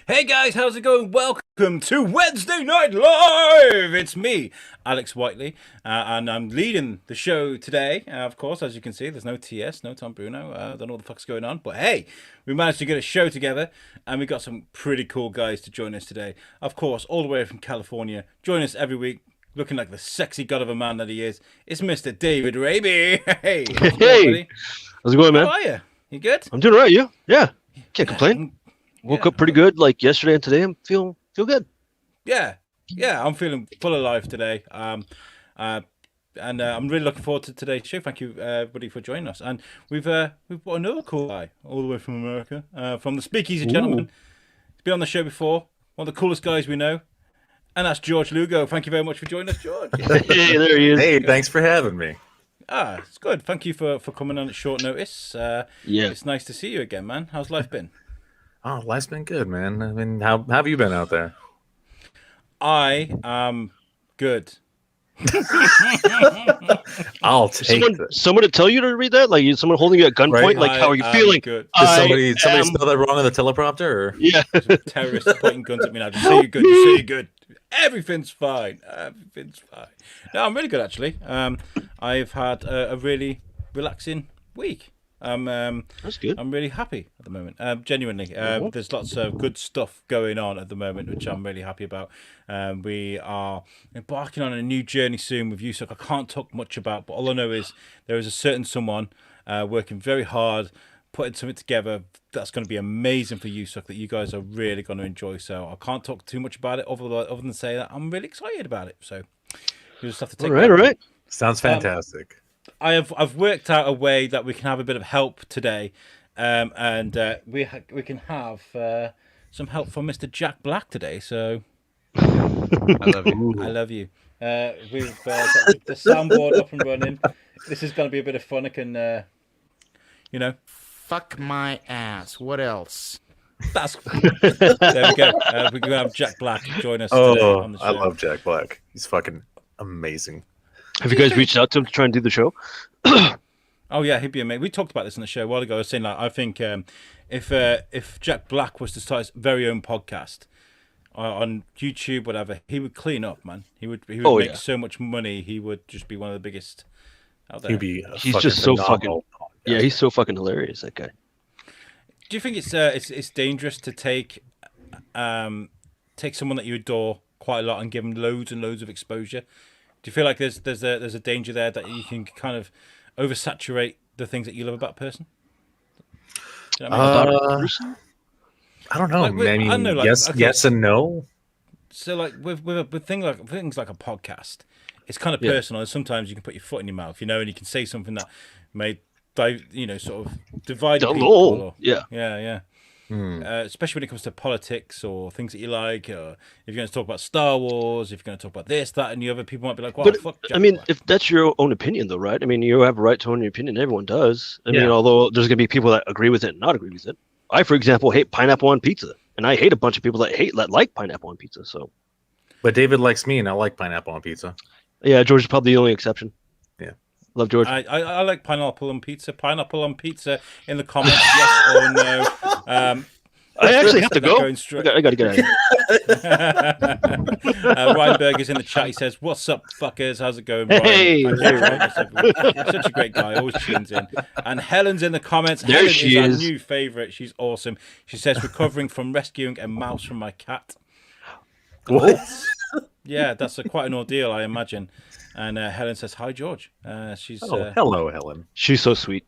Hey guys, how's it going? Welcome to Wednesday Night Live! It's me, Alex Whiteley, and I'm leading the show today. Of course, as you can see, there's no TS, no Tom Bruno. I don't know what the fuck's going on, but hey, we managed to get a show together, and we got some pretty cool guys to join us today. Of course, all the way from California, join us every week, looking like the sexy god of a man that he is. It's Mr. David Raby. Hey, hey, how's it going, man? How are you? You good? I'm doing all right. You? Yeah, can't complain. Woke up pretty good, like yesterday and today. I'm feel good. Yeah, I'm feeling full of life today. And I'm really looking forward to today's show. Thank you, everybody, for joining us. And we've got another cool guy all the way from America, from the Speakeasy Gentleman. He's been on the show before. One of the coolest guys we know, and that's George Lugo. Thank you very much for joining us, George. Hey, there he is. Hey, thanks for having me. It's good. Thank you for coming on at short notice. It's nice to see you again, man. How's life been? Oh, life's been good, man. I mean, how have you been out there? I am good. I'll take someone to tell you to read that? Like someone holding you at gunpoint? Right. Like, how are you feeling? Good. Did somebody spell that wrong on the teleprompter? Or? Yeah. Terrorists pointing guns at me now. Just say you're good. Just say you're good. Everything's fine. No, I'm really good, actually. I've had a really relaxing week. That's good. I'm really happy at the moment. Genuinely, there's lots of good stuff going on at the moment, which I'm really happy about. We are embarking on a new journey soon with USUK. I can't talk much about, but all I know is there is a certain someone working very hard, putting something together that's going to be amazing for USUK that you guys are really going to enjoy. So I can't talk too much about it other than say that I'm really excited about it. So you just have to take. All right. Sounds fantastic. I've worked out a way that we can have a bit of help today, and we can have some help from Mr. Jack Black today. So I love you. I love you. We've got the soundboard up and running. This is going to be a bit of fun. I can, fuck my ass. What else? There we go. We're going to have Jack Black join us today on the show. I love Jack Black. He's fucking amazing. Have you guys reached out to him to try and do the show? Oh yeah, he'd be amazing. We talked about this in the show a while ago. I was saying, like, I think if Jack Black was to start his very own podcast on YouTube, whatever, he would clean up, man. He would make so much money. He would just be one of the biggest out there. He's just so fucking he's so fucking hilarious, that guy. Do you think it's dangerous to take someone that you adore quite a lot and give them loads and loads of exposure? Do you feel like there's a danger there that you can kind of oversaturate the things that you love about a person? You know what I mean? I don't know. Like, I don't know, like, yes and no. So like with things like a podcast, it's kind of personal, and sometimes you can put your foot in your mouth, and you can say something that may sort of divide people. Yeah. Especially when it comes to politics or things that you like, or if you're going to talk about Star Wars, if you're going to talk about this, that, and the other, people might be like, "Well, fuck." Jack Black. If that's your own opinion, though, right? I mean, you have a right to own your opinion. Everyone does. I mean, although there's going to be people that agree with it and not agree with it. I, for example, hate pineapple on pizza, and I hate a bunch of people that like pineapple on pizza. So, but David likes me, and I like pineapple on pizza. Yeah, George is probably the only exception. Yeah, love George. I like pineapple on pizza. Pineapple on pizza in the comments, yes or no. I actually have to go. I got to get out of here. Ryan Berger's in the chat. He says, "What's up, fuckers? How's it going, Ryan?" Hey, such a great guy. Always tunes in. And Helen's in the comments. There Helen she is our new favourite. She's awesome. She says, "Recovering from rescuing a mouse from my cat." What? Yeah, that's quite an ordeal, I imagine. And Helen says, "Hi, George." She's hello, Helen. She's so sweet.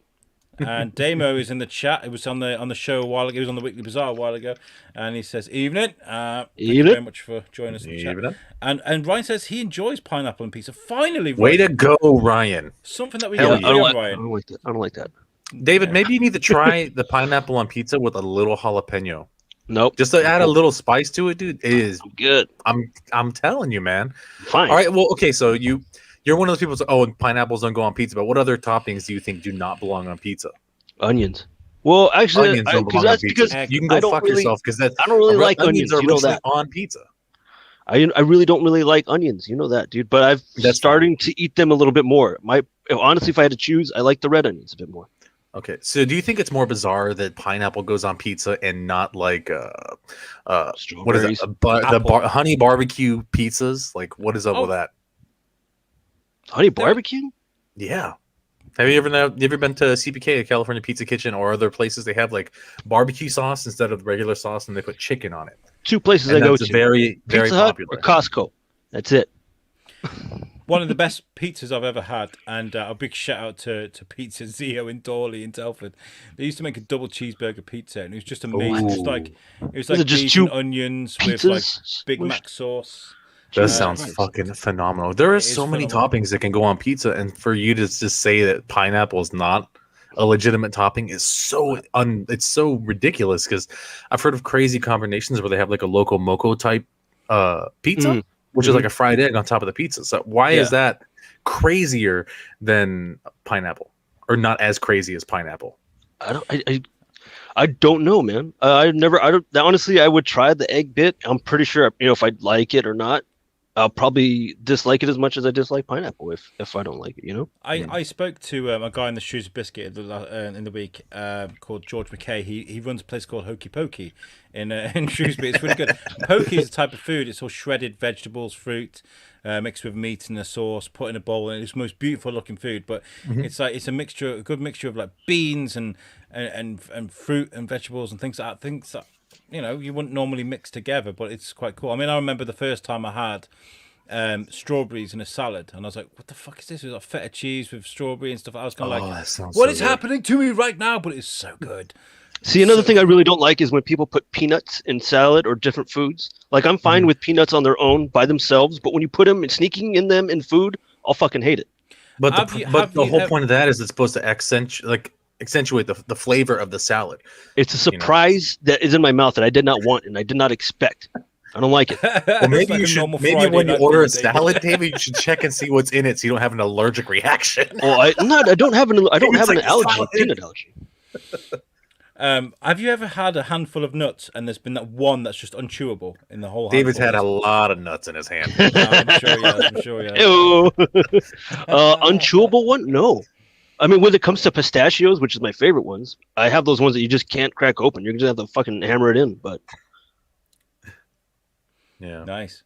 And Damo is in the chat. It was on the show a while ago. He was on the Weekly Bazaar a while ago, and he says, "Evening." Thank you very much for joining us in the chat. And Ryan says he enjoys pineapple and pizza. Finally, Ryan. Way to go, Ryan! Something that we got on Ryan. I don't like that. David, maybe you need to try the pineapple on pizza with a little jalapeno. Nope. Just to add a little spice to it, dude. It is good. I'm telling you, man. Fine. All right. Well, okay. So you're one of those people who say, "Oh, pineapples don't go on pizza." But what other toppings do you think do not belong on pizza? Onions. Well, actually, onions don't belong on pizza. You can go fuck yourself because I don't really like onions. Are you know that on pizza. I really don't really like onions. You know that, dude. But I've starting to eat them a little bit more. Honestly, if I had to choose, I like the red onions a bit more. Okay, so do you think it's more bizarre that pineapple goes on pizza and not like what is it? Strawberries. Honey barbecue pizzas? Like, what is up with that? Honey barbecue? Yeah. Have you ever been to CPK, a California Pizza Kitchen, or other places? They have like barbecue sauce instead of regular sauce, and they put chicken on it. 2 places And I go that's to: very, very Pizza Hut popular. or Costco. That's it. One of the best pizzas I've ever had, and a big shout out to Pizza Zio in Dawley in Telford. They used to make a double cheeseburger pizza, and it was just amazing. It was like it just beef 2 and onions with like Big smushed? Mac sauce. That Jesus sounds Christ. fucking phenomenal. There are It is so many phenomenal. toppings that can go on pizza, and for you to just say that pineapple is not a legitimate topping is so it's so ridiculous, because I've heard of crazy combinations where they have like a loco moco type pizza, which is like a fried egg on top of the pizza. So why is that crazier than pineapple, or not as crazy as pineapple? I don't know, man. Honestly, I would try the egg bit. I'm pretty sure, if I like it or not. I'll probably dislike it as much as I dislike pineapple if I don't like it, I spoke to a guy in the Shoes Biscuit in the week called George McKay. He runs a place called Hokey Pokey in Shrewsbury. It's really good. Pokey is a type of food. It's all shredded vegetables, fruit, mixed with meat in a sauce, put in a bowl, and it's the most beautiful looking food. But it's a good mixture of like beans and fruit and vegetables and things like that. Things that you wouldn't normally mix together, but it's quite cool. I mean, I remember the first time I had strawberries in a salad, and I was like, what the fuck is this? It was like feta cheese with strawberry and stuff. I was kind of like, what is happening to me right now? But it's so good. See, another thing I really don't like is when people put peanuts in salad or different foods. Like, I'm fine with peanuts on their own by themselves, but when you put them and sneaking in them in food, I'll fucking hate it. But the whole point of that is it's supposed to accentuate the flavor of the salad. It's a surprise that is in my mouth that I did not want and I did not expect. I don't like it. Well, maybe like you a should. normal Maybe Friday when you night order a dinner, salad, David, you should check and see what's in it, so you don't have an allergic reaction. Well, I don't have an allergy, salad. peanut allergy. Have you ever had a handful of nuts and there's been that one that's just unchewable in the whole? David's had handful? a lot of nuts in his hand. I'm sure he has. Ew. Unchewable one? No. I mean, when it comes to pistachios, which is my favorite ones, I have those ones that you just can't crack open. You're gonna have to fucking hammer it in. But Yeah, Nice.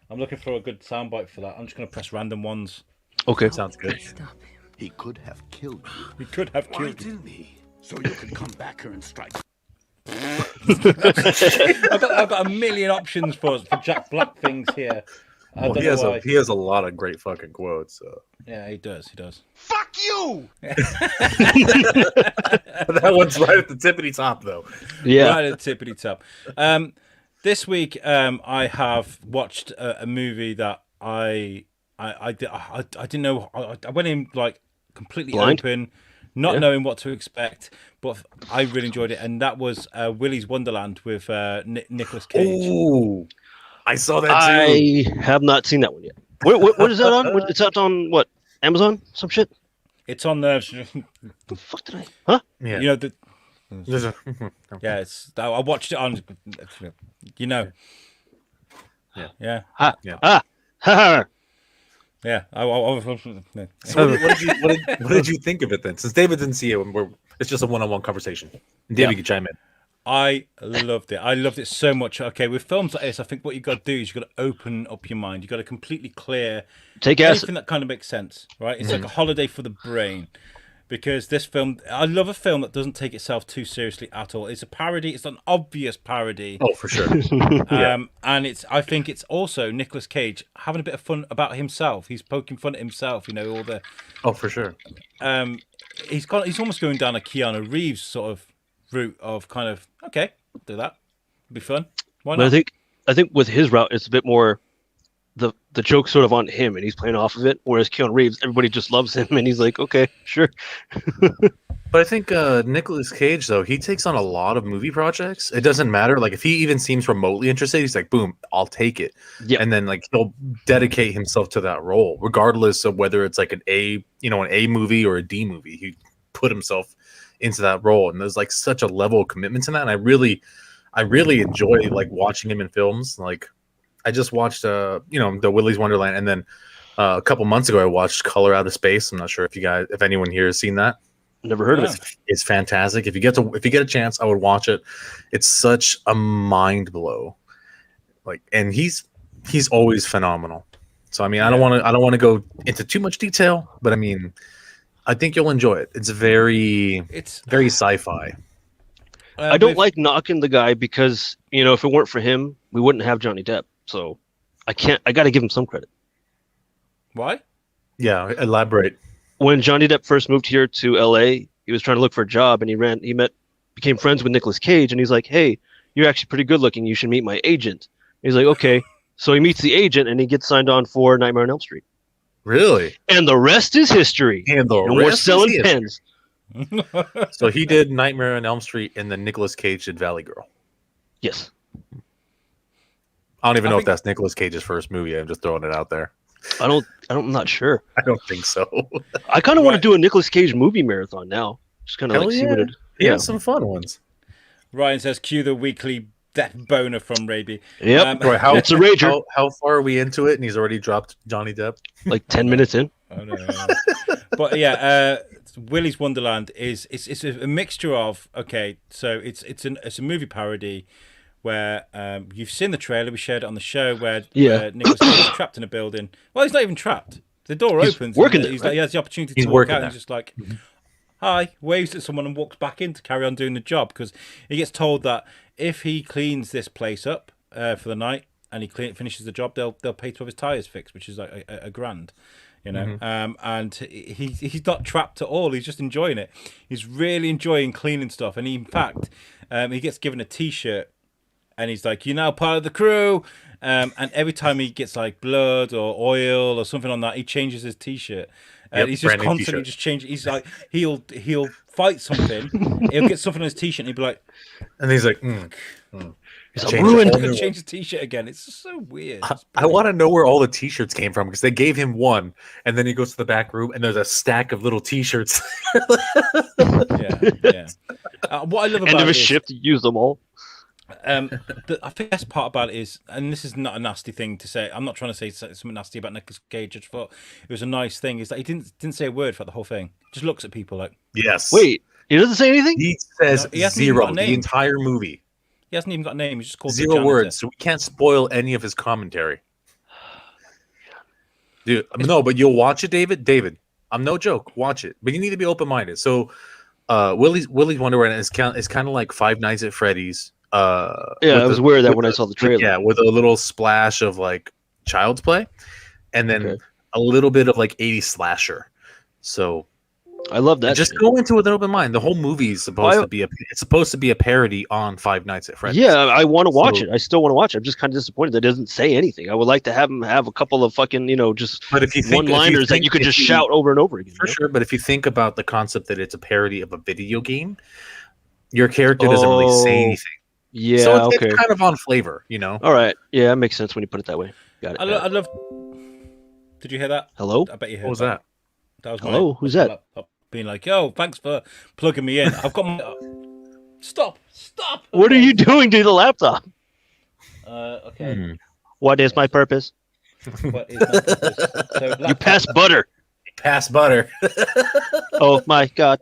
I'm looking for a good soundbite for that. I'm just gonna press random ones. okay, sounds good. Stop him. He could have killed you. He could have Why killed you. didn't he? So you could come back here and strike. I've got a million options for Jack Black things here. I Well, don't he know has why. he has a lot of great fucking quotes. So. Yeah, he does. Fuck you! That one's right at the tippity top, though. yeah. Right at the tippity top. This week, I have watched a movie that I didn't know. I went in like completely Blind? open, not knowing what to expect, but I really enjoyed it, and that was Willy's Wonderland with Nicolas Cage. Ooh, I saw that too. I have not seen that one yet. What is that on? It's out on what? Amazon? Some shit? It's on the, The fuck did I? Huh? Yeah. you know the. There's a- Yeah, I watched it on, Yeah. yeah. Ha. Yeah. Ah. Ha ha. Yeah, So what did you think of it then? Since David didn't see it, it's just a one-on-one conversation. And David can chime in. I loved it. I loved it so much. Okay, with films like this, I think what you've got to do is you've got to open up your mind. You've got to completely clear Take acid. anything that kind of makes sense, right? It's like a holiday for the brain. Because this film, I love a film that doesn't take itself too seriously at all. It's a parody. It's an obvious parody. Oh, for sure. And I think it's also Nicolas Cage having a bit of fun about himself. He's poking fun at himself, all the. Oh, for sure. He's almost going down a Keanu Reeves sort of route of kind of, okay, I'll do that. It'll be fun. Why But not? I think with his route, it's a bit more the joke's sort of on him and he's playing off of it. Whereas Keanu Reeves, everybody just loves him and he's like, okay, sure. But I think Nicolas Cage, though, he takes on a lot of movie projects. It doesn't matter. Like, if he even seems remotely interested, he's like, boom, I'll take it. Yeah. And then, like, he'll dedicate himself to that role, regardless of whether it's like an A movie or a D movie. He put himself into that role. And there's like such a level of commitment to that. And I really enjoy like watching him in films. Like, I just watched the Willy's Wonderland, and then a couple months ago I watched Color Out of Space. I'm not sure if anyone here has seen that. Never heard of Yeah. it. It's fantastic. If you get a chance, I would watch it. It's such a mind blow. And he's always phenomenal. So I mean, I don't want to go into too much detail, but I mean, I think you'll enjoy it. It's very sci-fi. I don't like knocking the guy because, if it weren't for him, we wouldn't have Johnny Depp. So I got to give him some credit. Why? Yeah, elaborate. When Johnny Depp first moved here to LA, he was trying to look for a job, and became friends with Nicolas Cage, and he's like, "Hey, you're actually pretty good looking. You should meet my agent." And he's like, "Okay." So he meets the agent, and he gets signed on for Nightmare on Elm Street. Really? And the rest is history. And the no more rest selling is pens. So he did Nightmare on Elm Street, and then Nicolas Cage did Valley Girl. Yes. I don't even know if that's Nicolas Cage's first movie. I'm just throwing it out there. I'm not sure. I don't think so. I kind of want to do a Nicolas Cage movie marathon now. Just kind of see what it. He has some fun ones. Ryan says, cue the weekly death boner from Raby. Yep. It's a rager. How far are we into it? And he's already dropped Johnny Depp? Like 10 minutes in. Oh, no. But yeah, Willy's Wonderland it's a mixture of, okay, so it's a movie parody where you've seen the trailer, we shared it on the show, where Nicolas Cage is trapped in a building. Well, he's not even trapped. The door opens. He has the opportunity to walk out, and he's just like, hi, waves at someone and walks back in to carry on doing the job, because he gets told that if he cleans this place up for the night and he finishes the job, they'll pay to have his tires fixed, which is like a grand. And he's not trapped at all. He's just enjoying it. He's really enjoying cleaning stuff, and in fact, he gets given a T-shirt, and he's like, "You're now part of the crew." And every time he gets like blood or oil or something on that, he changes his T-shirt. He's just constantly just changing. He's like, he'll fight something, he'll get something on his T-shirt, and he'll be like, and he's like, He's ruined. Change the T-shirt again. It's just so weird. I want to know where all the T-shirts came from, because they gave him one, and then he goes to the back room, and there's a stack of little T-shirts. Yeah. What I love about end of a shift, use them all. I think the best part about it is, and this is not a nasty thing to say, I'm not trying to say something nasty about Nicolas Cage, I just thought it was a nice thing, is that he didn't say a word for the whole thing. Just looks at people like, yes. Wait, he doesn't say anything? He says zero the entire movie. He hasn't even got a name. He's just called zero words, so we can't spoil any of his commentary. Dude, no, but you'll watch it, David. David, I'm no joke. Watch it, but you need to be open-minded. So, Willy's Wonderland is kind of like Five Nights at Freddy's. I was aware of that when I saw the trailer. Yeah, with a little splash of like Child's Play, and then a little bit of like 80s slasher. So I love that. Just go into it with an open mind. The whole movie is supposed to be a parody on Five Nights at Freddy's. Yeah, I want to watch it. I still want to watch it. I'm just kind of disappointed that it doesn't say anything. I would like to have him have a couple of fucking, just one-liners that you could just shout over and over again. For sure, but if you think about the concept that it's a parody of a video game, your character doesn't really say anything. Yeah, so it's kind of on flavor, All right. Yeah, that makes sense when you put it that way. Got it. I love. Did you hear that? Hello? I bet you heard. What was that? That was Hello? Who's that? Being like, yo, thanks for plugging me in. I've got my. Stop! What are you doing to the laptop? Okay. What is my purpose? What is my purpose? So, you pass butter. Pass butter. Oh my god.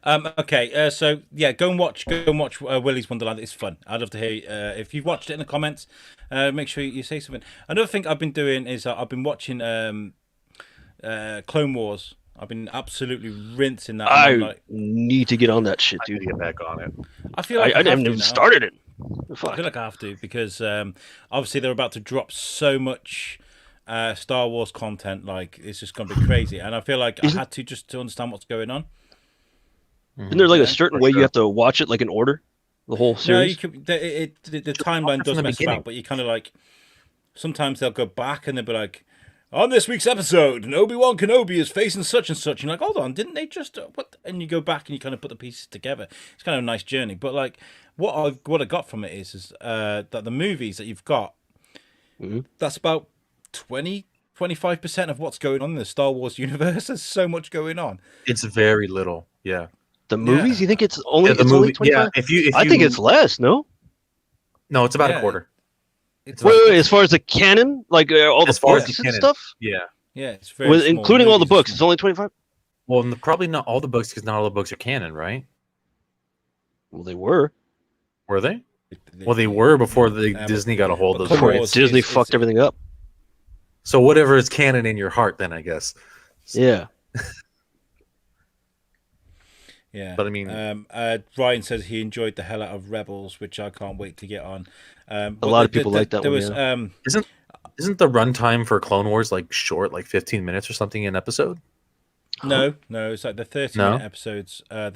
Okay, so yeah, go and watch Willy's Wonderland. It's fun. I'd love to hear if you've watched it in the comments. Make sure you say something. Another thing I've been doing is I've been watching Clone Wars. I've been absolutely rinsing that. I need to get on that shit, dude. Get back on it. I feel like I haven't even started it. Fuck. I feel like I have to, because obviously they're about to drop so much Star Wars content. Like, it's just going to be crazy, and I feel like I had to just to understand what's going on. Isn't there like a certain way you have to watch it, like in order? The whole series? No, the timeline does mess about, but you kind of like, sometimes they'll go back and they'll be like, on this week's episode, Obi-Wan Kenobi is facing such and such. And you're like, hold on, didn't they just what? And you go back and you kind of put the pieces together. It's kind of a nice journey. But like, what I got from it is that the movies that you've got, that's about 25% of what's going on in the Star Wars universe. There's so much going on. It's very little. Yeah. The movies? You think it's only only 25? Yeah, if you I think it's less, no? No, it's about a quarter. Wait, as far as the canon, like all the books and stuff? Yeah. Yeah, it's very small including all the movies. books, it's only 25? Well, probably not all the books, because not all the books are canon, right? Well, they were. Were they? Well, they were before Disney got a hold of those Before rights. Disney fucked everything up. So whatever is canon in your heart, then I guess. Yeah. Yeah, but I mean, Ryan says he enjoyed the hell out of Rebels, which I can't wait to get on. A lot of people like that there one. was, Yeah. Isn't the runtime for Clone Wars like short, like 15 minutes or something an episode? No, it's like the 30-minute episodes. I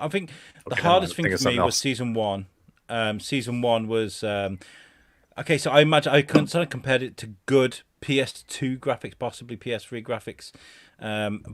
think the hardest thing for me was season 1. Season 1 was okay. So I imagine I sort of compared it to good PS2 graphics, possibly PS3 graphics.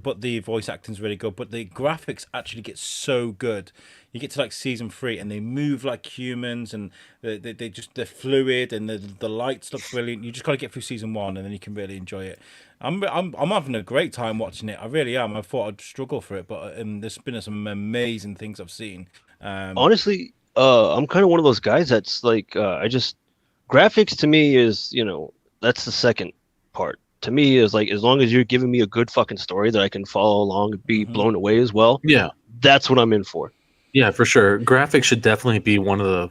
But the voice acting's really good. But the graphics actually get so good. You get to like season 3, and they move like humans, and they're fluid, and the lights look brilliant. You just got to get through season 1, and then you can really enjoy it. I'm having a great time watching it. I really am. I thought I'd struggle for it, but there's been some amazing things I've seen. Honestly, I'm kind of one of those guys that's like, graphics to me is, that's the second part. To me is like, as long as you're giving me a good fucking story that I can follow along and be blown away as well. Yeah, that's what I'm in for. Yeah, for sure. Graphics should definitely be one of the.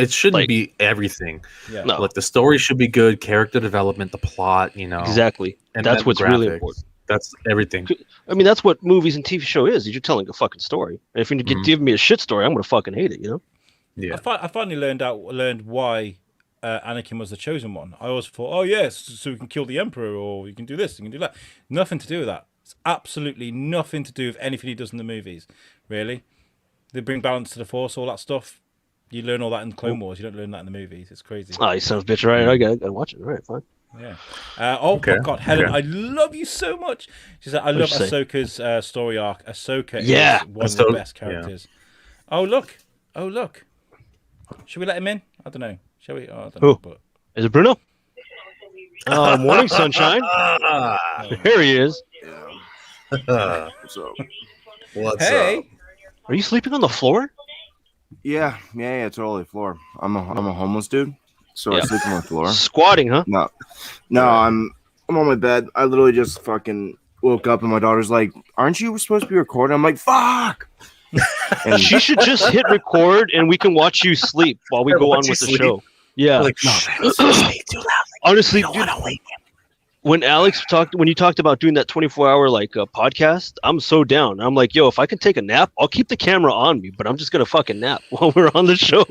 It shouldn't be everything. Yeah. No. Like the story should be good, character development, the plot. Exactly. And that's what's really important. That's everything. I mean, that's what movies and TV show is. You're telling a fucking story. And if you give me a shit story, I'm gonna fucking hate it. Yeah. I finally learned why Anakin was the chosen one. I always thought, oh yes, so we can kill the Emperor, or you can do this, you can do that. Nothing to do with that. It's absolutely nothing to do with anything he does in the movies. Really, they bring balance to the Force, all that stuff. You learn all that in Clone Wars. You don't learn that in the movies. It's crazy. Oh, you son of a bitch! Right, I gotta watch it. All right, fine. Yeah. My God, Helen, I love you so much. She said, I love Ahsoka's story arc. Ahsoka is one of the best characters. Yeah. Oh look. Should we let him in? I don't know. Shall we? I don't know, but... Is it Bruno? Morning, sunshine. Here he is. Yeah. So, what's up? Are you sleeping on the floor? Yeah, totally floor. I'm a homeless dude, so I sleep on the floor. Squatting, huh? No, I'm on my bed. I literally just fucking woke up, and my daughter's like, "Aren't you supposed to be recording?" I'm like, "Fuck." And she should just hit record, and we can watch you sleep while we go on with the show. Yeah. Like, no, man, speak too loudly. Honestly, dude, when you talked about doing that 24-hour podcast, I'm so down. I'm like, yo, if I can take a nap, I'll keep the camera on me, but I'm just gonna fucking nap while we're on the show.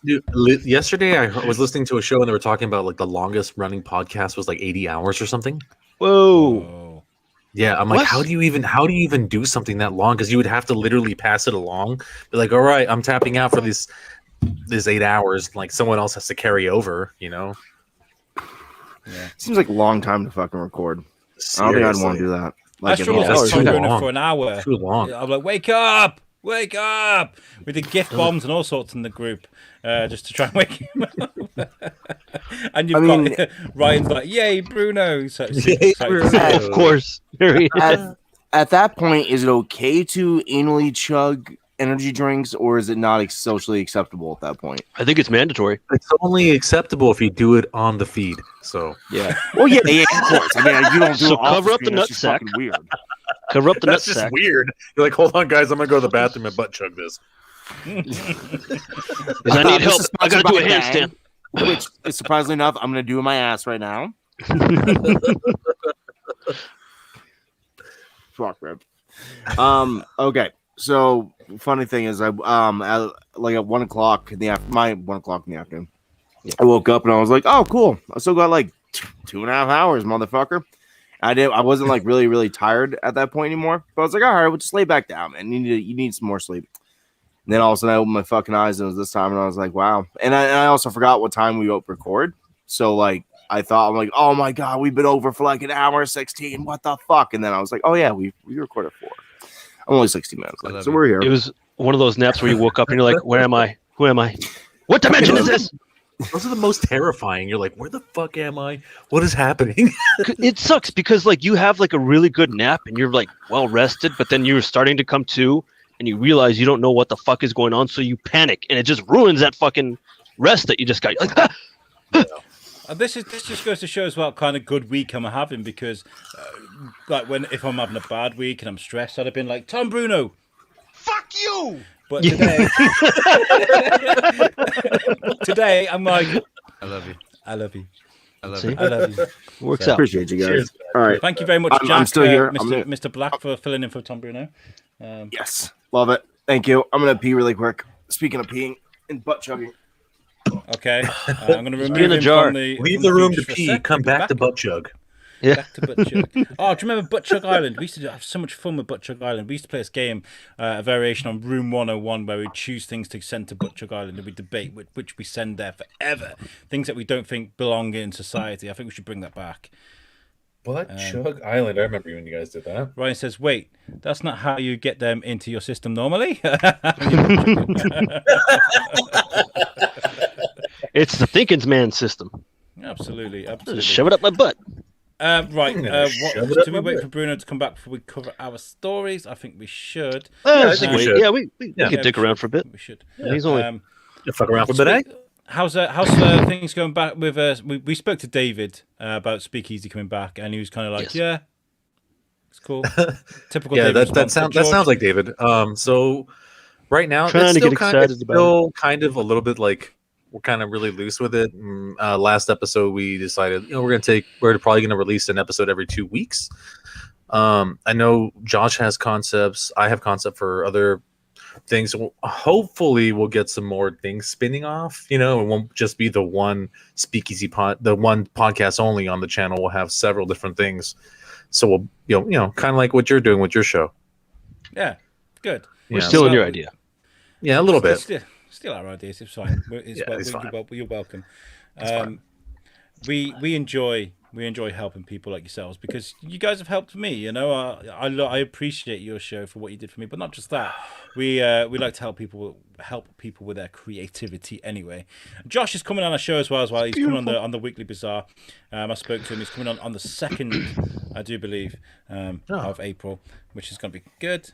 Dude, yesterday I was listening to a show and they were talking about like the longest running podcast was like 80 hours or something. Whoa. Yeah, I'm like, how do you even do something that long? Because you would have to literally pass it along. Be like, all right, I'm tapping out for this 8 hours. Like someone else has to carry over, Yeah. Seems like a long time to fucking record. Seriously. I don't think I'd want to do that. Like, I struggled for an hour. Too long. I'm like, wake up! We did gift bombs and all sorts in the group, just to try and wake him up. And got Ryan's like, yay, Bruno! So of course. At that point, is it okay to anally chug energy drinks, or is it not socially acceptable at that point? I think it's mandatory. It's only acceptable if you do it on the feed. So yeah. Well, yeah, of course. I mean, you don't do it. Cover up the nutsack. Weird. Cover up the That's nutsack. just weird. You're like, hold on, guys. I'm gonna go to the bathroom and butt chug this. I need help. I gotta do a handstand. Which, surprisingly enough, I'm gonna do in my ass right now. Fuck, rip. Okay. So funny thing is, at 1 o'clock in the afternoon, I woke up and I was like, "Oh, cool! I still got like 2.5 hours, motherfucker." I wasn't like really, really tired at that point anymore. But I was like, "All right, we'll just lay back down, man. You need some more sleep." And then all of a sudden, I opened my fucking eyes and it was this time, and I was like, "Wow!" And I also forgot what time we record. So like, I'm like, "Oh my god, we've been over for like an hour 16. What the fuck?" And then I was like, "Oh yeah, we recorded 4." I'm only 60 minutes late, so we're here. It was one of those naps where you woke up and you're like, where am I? Who am I? What dimension is this? Those are the most terrifying. You're like, where the fuck am I? What is happening? It sucks because like you have like a really good nap and you're like well rested, but then you're starting to come to and you realize you don't know what the fuck is going on, so you panic and it just ruins that fucking rest that you just got. You're like, This just goes to show as well what kind of good week I'm having, because like if I'm having a bad week and I'm stressed, I'd have been like, Tom Bruno, Fuck you! but today, today I'm like, I love you. I love you. I love See? you. I love you. Works out. Appreciate you guys. Cheers. All right. Thank you very much, I'm Jack. still here. Mr. Black, for filling in for Tom Bruno. Yes. Love it. Thank you. I'm gonna pee really quick. Speaking of peeing and butt chugging. Okay, I'm going to remove in a him jar. from the Leave from the room to feed for a pee. sec. Come back to butt chug. Yeah. Back to Butt Chug. Oh, do you remember Butt Chug Island? We used to have so much fun with Butt Chug Island. We used to play this game, a variation on Room 101, where we choose things to send to Butt Chug Island, and we debate which we send there forever. Things that we don't think belong in society. I think we should bring that back. Butt Chug Island. I remember when you guys did that. Ryan says, wait, that's not how you get them into your system normally? It's the thinking man system. Absolutely. Just shove it up my butt. Right. shove it up Do we my wait butt. for Bruno to come back before we cover our stories? I think we should. I think we should. Yeah, we Yeah, can dick we around should. for a bit. We should. He's only You fuck around for a bit, eh? How's things going back with we spoke to David about Speakeasy coming back, and he was kind of like, Yes. yeah, it's cool. Typical. Yeah, David that response. sounds like David. So right now, Trying it's to still get kind excited of, about still kind of a little bit like we're kind of really loose with it. Last episode, we decided we're probably gonna release an episode every 2 weeks. I know Josh has concepts. I have concept for other things. Hopefully, we'll get some more things spinning off. It won't just be the one Speakeasy the one podcast only on the channel. We'll have several different things. So we'll, kind of like what you're doing with your show. Yeah, good. we're Yeah, stealing so- your idea. Yeah, a little bit. Still our ideas. It's fine. It's fine. You're welcome. fine. We enjoy helping people like yourselves, because you guys have helped me. I appreciate your show for what you did for me, but not just that. We like to help people with their creativity anyway. Josh is coming on our show as well. He's coming on the Weekly Bazaar. I spoke to him. He's coming on the 2nd, I do believe, of April, which is going to be good.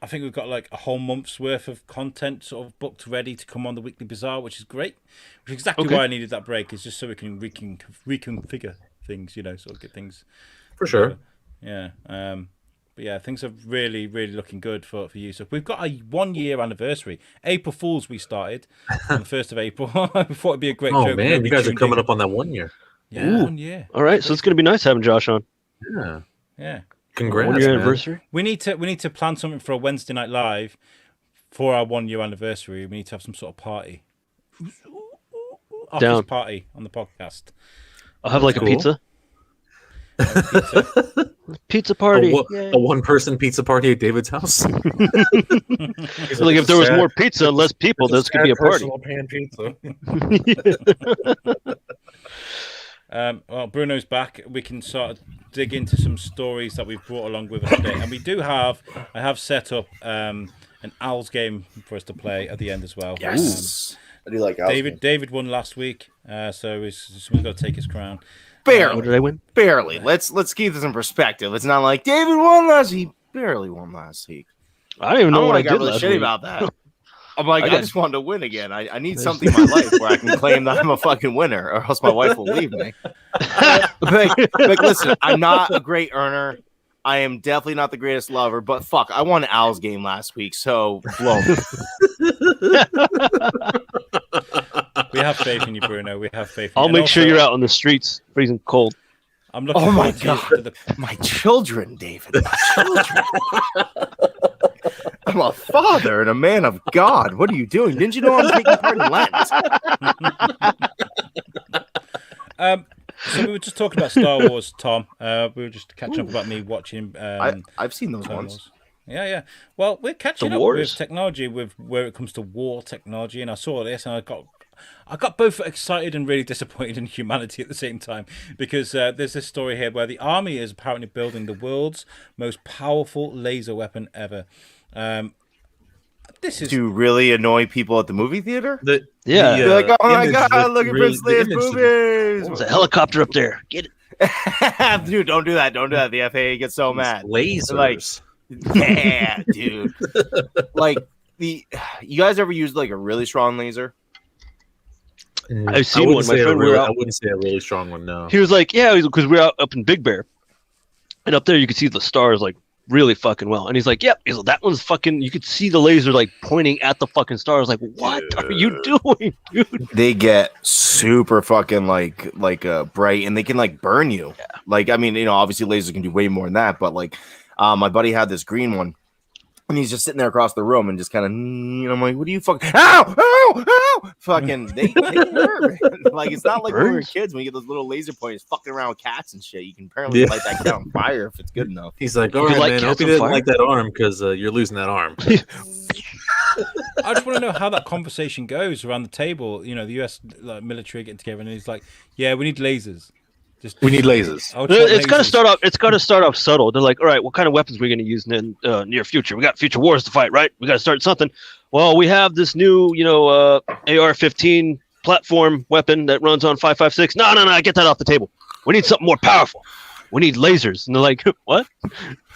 I think we've got like a whole month's worth of content sort of booked ready to come on the Weekly Bazaar, which is great. Which is exactly why I needed that break, is just so we can reconfigure things, sort of get things For sure. Yeah. But yeah, things are really, really looking good for you. So we've got a 1-year anniversary. April Fools we started on the 1st of April. I thought it'd be a great Oh joke. man, Nobody you guys are tuned coming in. up on that 1 year. Yeah, Ooh. 1 year. All right, so it's gonna be nice having Josh on. Yeah. Yeah. Congrats, 1 year man. anniversary. We need to plan something for a Wednesday night live for our 1-year anniversary. We need to have some sort of party. Office Down. party on the podcast. I'll have like Cool. a pizza. Pizza. Pizza party. A one-person pizza party at David's house. Like if there was more pizza and less people, this could be a party. Pan pizza. Well, Bruno's back. We can sort of dig into some stories that we've brought along with us today, and I have set up an Owls game for us to play at the end as well. Yes. I do like David won last week, so someone's got to take his crown. What Barely. did I win? Barely. Let's keep this in perspective. It's not like David won last week. He barely won last week. I don't even know what I got did really last shitty week. about that. I'm like, I I got- just wanted to win again. I need something in my life where I can claim that I'm a fucking winner, or else my wife will leave me. Like, listen, I'm not a great earner. I am definitely not the greatest lover, but fuck, I won an Owls game last week, so blow me. We have faith in you, Bruno. We have faith in you. I'll And make sure also, you're out on the streets, freezing cold. I'm looking Oh my forward to the- My children, David. My children. I'm a father and a man of God. What are you doing? Didn't you know I'm taking part in Lent? So we were just talking about Star Wars, Tom. We were just catching up about me watching. I've seen those Clone ones. Wars. Yeah. Well, we're catching The up wars. with technology, with where it comes to war technology, and I saw this, and I got both excited and really disappointed in humanity at the same time, because there's this story here where the army is apparently building the world's most powerful laser weapon ever. This is To really annoy people at the movie theater? Yeah. You're like, oh my image God, looked look at really- Prince the Leia's image looked- movies. There's a helicopter up there. Get it. Dude, don't do that. Don't do that. The FAA gets so mad. Lasers. Like, yeah, dude. Like, you guys ever used like a really strong laser? I've seen one. My friend, I wouldn't say a really strong one. No. He was like, yeah, because we're out up in Big Bear, and up there you could see the stars like really fucking well. And he's like, yep, he's like, that one's fucking. You could see the laser like pointing at the fucking stars. Like, what are you doing, dude? They get super fucking like bright, and they can like burn you. Yeah. Like, I mean, obviously lasers can do way more than that, but like, my buddy had this green one. And he's just sitting there across the room and just kind of, I'm like, what do you fucking, ow, fucking, they hurt. Like, it's not like when we were kids when you get those little laser pointers fucking around with cats and shit. You can apparently light that cat on fire if it's good enough. He's like, all right, man, I hope you didn't like that arm because you're losing that arm. I just want to know how that conversation goes around the table. The US military getting together, and he's like, yeah, we need lasers. We need lasers. It's got to start off. It's got to start off subtle. They're like, all right, what kind of weapons are we going to use in the near future? We got future wars to fight, right? We got to start something. Well, we have this new, AR-15 platform weapon that runs on 5.56. No, get that off the table. We need something more powerful. We need lasers. And they're like, what?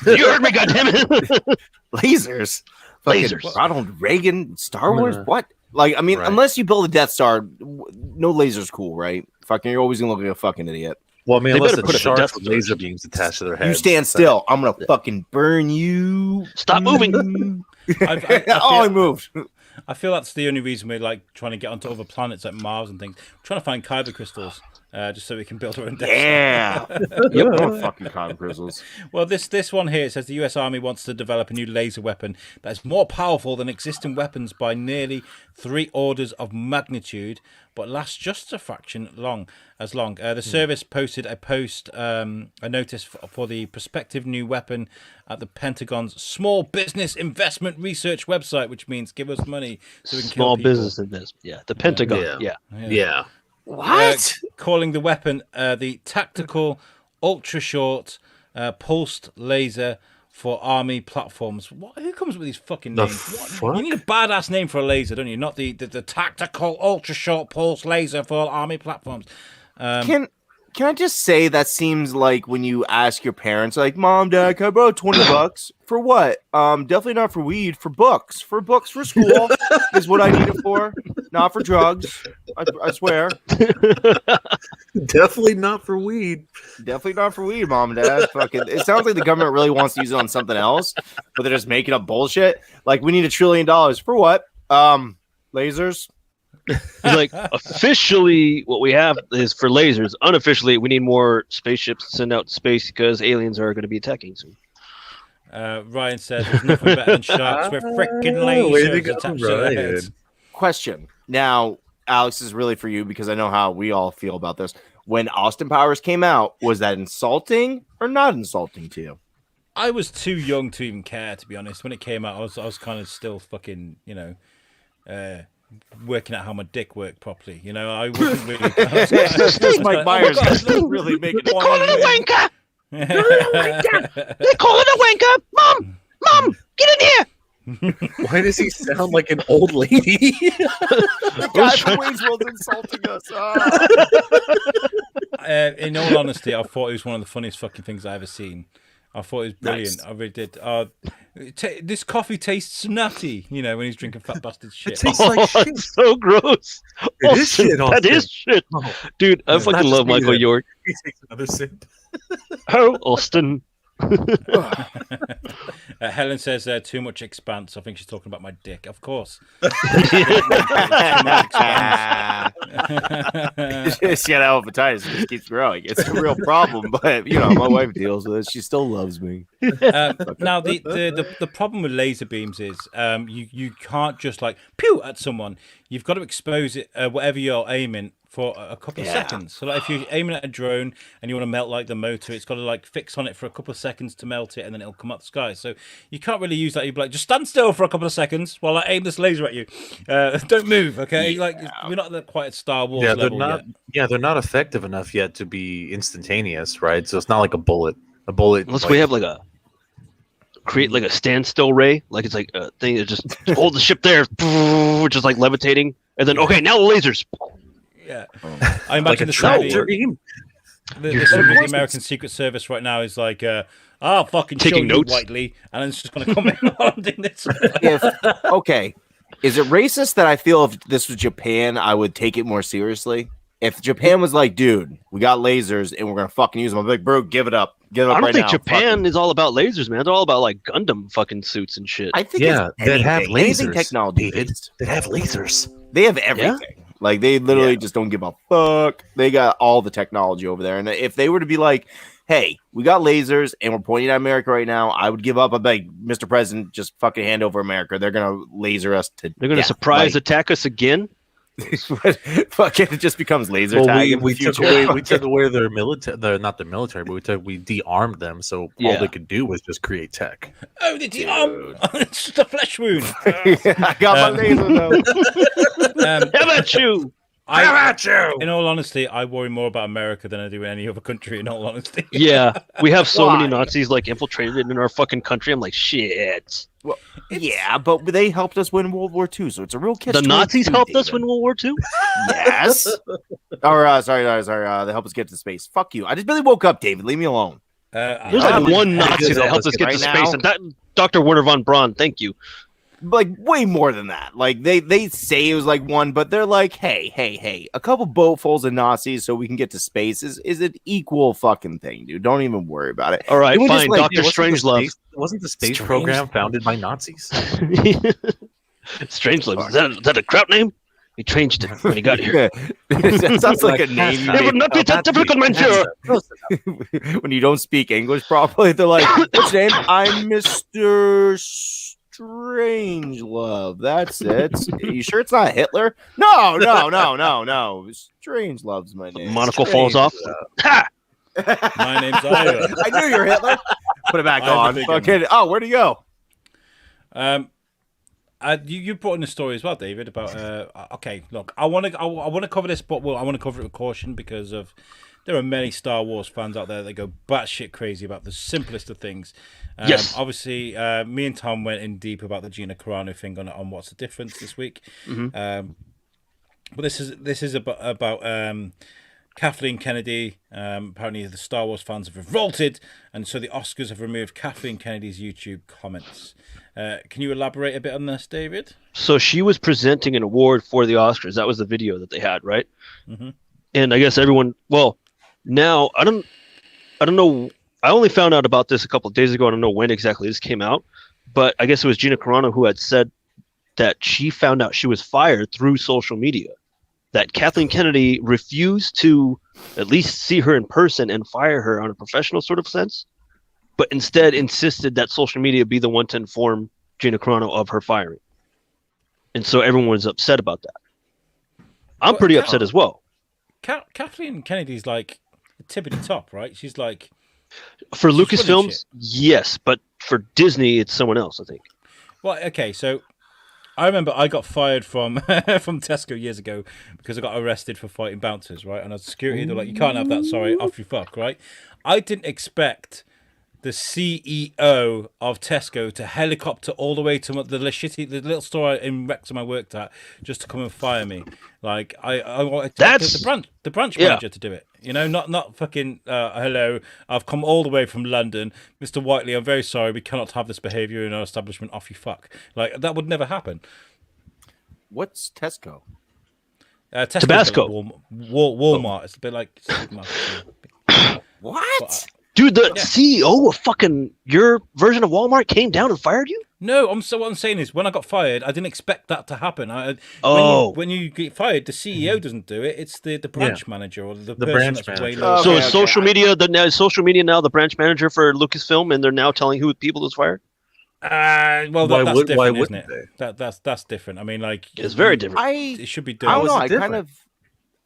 You heard me, goddammit. Lasers. Lasers. Ronald Reagan, Star Wars. What? Like, I mean, unless you build a Death Star, no laser's cool, right? Fucking, you're always gonna look like a fucking idiot. Well, I mean, unless it's sharp laser beams attached to their head. You stand still. I'm gonna fucking burn you. Stop moving. I moved. I feel that's the only reason we're like trying to get onto other planets like Mars and things. We're trying to find kyber crystals. Just so we can build our own. Yeah. Yep. Fucking kyber crystals. Well, this one here, it says the U.S. Army wants to develop a new laser weapon that is more powerful than existing weapons by nearly 3 orders of magnitude, but lasts just a fraction as long. The service posted a notice for the prospective new weapon at the Pentagon's Small Business Investment Research website, which means give us money so we can Small kill people. business investment. Yeah, the Pentagon. Yeah. What? Calling the weapon the Tactical Ultra Short Pulsed Laser for Army Platforms. Who comes with these fucking names? You need a badass name for a laser, don't you? Not the Tactical Ultra Short Pulse Laser for Army Platforms. Can I just say that seems like when you ask your parents, like, Mom, Dad, can I borrow $20 for what? Definitely not for weed. For books for school is what I need it for. Not for drugs. I swear. Definitely not for weed. Definitely not for weed, Mom and Dad. Fucking, it sounds like the government really wants to use it on something else, but they're just making up bullshit. Like, we need $1 trillion for what? Lasers. He's like, officially, what we have is for lasers. Unofficially, we need more spaceships to send out to space because aliens are going to be attacking soon. Ryan says there's nothing better than sharks with freaking lasers attached to their heads. Question. Now, Alex, this is really for you because I know how we all feel about this. When Austin Powers came out, was that insulting or not insulting to you? I was too young to even care, to be honest. When it came out, I was kind of still fucking, working out how my dick worked properly. I wasn't really. Mike Myers really making. They call it a wanker. They call it a wanker. Mom, get in here. Why does he sound like an old lady? The guy from Wayne's World's insulting us. In all honesty, I thought it was one of the funniest fucking things I've ever seen. I thought it was brilliant. Nice. I really did. This coffee tastes nutty, when he's drinking fat bastard shit. It tastes like shit. It's so gross. It is shit. That is shit. Oh. Dude, I fucking love Michael York. He takes another sip. Oh, Austin. Helen says too much expanse. I think she's talking about my dick. Of course. She had elephantitis. It just keeps growing. It's a real problem, but my wife deals with it. She still loves me. Now the problem with laser beams is you can't just like pew at someone. You've got to expose it whatever you're aiming for a couple of seconds. So like if you're aiming at a drone and you want to melt like the motor, it's got to like fix on it for a couple of seconds to melt it, and then it'll come up the sky. So you can't really use that. You'd be like, just stand still for a couple of seconds while I aim this laser at you. Don't move, okay? Yeah. Like we're not quite at Star Wars level yet. Yeah, they're not effective enough yet to be instantaneous, right? So it's not like a bullet. Unless we have create like a standstill ray, like it's like a thing that just hold the ship there, just like levitating, and then okay, now the lasers. Yeah, I imagine the American Secret Service right now is like, fucking taking show notes, you, Whiteley, and it's just going to come in while I'm doing this. Okay, Is it racist that I feel if this was Japan, I would take it more seriously? If Japan was like, dude, we got lasers and we're gonna fucking use them, I'm like, bro, give it up. Give it up. I don't right think now. Japan is all about lasers, man. They're all about like Gundam fucking suits and shit. I think Yeah, it's that have anything lasers. technology David, based. that have lasers. They have everything. Like they literally just don't give a fuck. They got all the technology over there. And if they were to be like, hey, we got lasers and we're pointing at America right now, I would give up. I'd be like, Mr. President, just fucking hand over America. They're gonna laser us to They're gonna death. surprise attack us again. Fucking it just becomes laser Well, tag. we took away their military. They're not their military, but we de-armed them. So all they could do was just create tech. Oh, did you? It's just a flesh wound. I got my laser though. How about you? In all honesty, I worry more about America than I do any other country. In all honesty, Yeah, we have so Why? many Nazis like infiltrated in our fucking country. I'm like, shit. Well, yeah, but they helped us win World War II, so it's a real catch. The Nazis helped us win World War II. Yes. Sorry. They helped us get to space. Fuck you. I just really woke up, David. Leave me alone. There's like one Nazi that helped us get to right space, now. and that Dr. Werner von Braun. Thank you. Like way more than that. Like they say it was like one, but they're like, hey, a couple boatfuls of Nazis so we can get to space is an equal fucking thing, dude. Don't even worry about it. All right, Can we just, fine. like, Dr. Strangelove. Wasn't the space Strange- program founded by Nazis? Strangelove. Is that a crap name? He changed it when he got here. That sounds like a name you It made would not be that difficult, monsieur. when you don't speak English properly. They're like, what's your name? I'm Mr. Strangelove. That's it. You sure it's not Hitler? No. Strangelove's my name. Monocle falls off. Ha! my name's Ira. I knew you were Hitler. Put it back I have a on. big Fucking, oh, where'd he go? You brought in a story as well, David. About okay, look, I want to cover this, but I want to cover it with caution because there are many Star Wars fans out there that go batshit crazy about the simplest of things. Yes. Obviously, me and Tom went in deep about the Gina Carano thing on what's the difference this week. Mm-hmm. But this is about Kathleen Kennedy. Apparently, the Star Wars fans have revolted, and so the Oscars have removed Kathleen Kennedy's YouTube comments. Can you elaborate a bit on this, David? So she was presenting an award for the Oscars. That was the video that they had, right? Mm-hmm. And I guess everyone. Well, now I don't know. I only found out about this a couple of days ago. I don't know when exactly this came out, but I guess it was Gina Carano who had said that she found out she was fired through social media. That Kathleen Kennedy refused to at least see her in person and fire her on a professional sort of sense, but instead insisted that social media be the one to inform Gina Carano of her firing. And so everyone was upset about that. I'm pretty upset as well. Kathleen Kennedy's like the tip of the top, right? She's like For running Lucasfilms, shit. yes, but for Disney, it's someone else, I think. Well, okay, so I remember I got fired from from Tesco years ago because I got arrested for fighting bouncers, right? And as security, they're like, "You can't have that. Sorry, off you fuck." Right? I didn't expect the CEO of Tesco to helicopter all the way to the little store in Wrexham I worked at just to come and fire me. Like I wanted the branch manager to do it. You know, not fucking hello. I've come all the way from London, Mr. Whiteley. I'm very sorry. We cannot have this behaviour in our establishment. Off you fuck. Like that would never happen. What's Tesco? Tesco's Tabasco. Like Walmart. It's a bit like What? Dude, the CEO of fucking your version of Walmart came down and fired you? No, what I'm saying is when I got fired, I didn't expect that to happen. When you get fired, the CEO doesn't do it. It's the branch manager or the person branch that's manager. way lower. So Okay, is social media now the branch manager for Lucasfilm, and they're now telling who people is fired? Well, Why that's would- why different, isn't wouldn't it? That's different. I mean, like It's very different. It should be done. I don't know. is it different?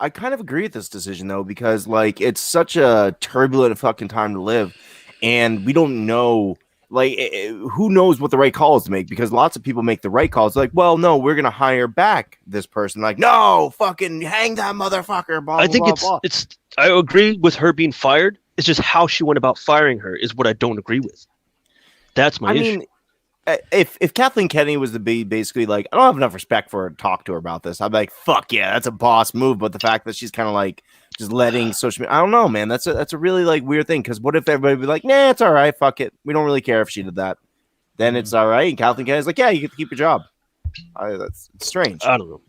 I kind of agree with this decision though, because like it's such a turbulent fucking time to live, and we don't know. Like, who knows what the right call is to make? Because lots of people make the right calls. Like, well, no, we're gonna hire back this person. Like, no, fucking hang that motherfucker. Blah, I think blah, blah. it's. I agree with her being fired. It's just how she went about firing her is what I don't agree with. That's my issue. mean, if Kathleen Kennedy was to be basically like, I don't have enough respect for her to talk to her about this. I'd be like, fuck yeah, that's a boss move. But the fact that she's kind of like just letting social media, I don't know, man. That's a really like weird thing. Because what if everybody be like, nah, it's all right, fuck it. We don't really care if she did that. Then it's all right. And Kathleen Kennedy's like, yeah, you get to keep your job. That's strange. I don't know.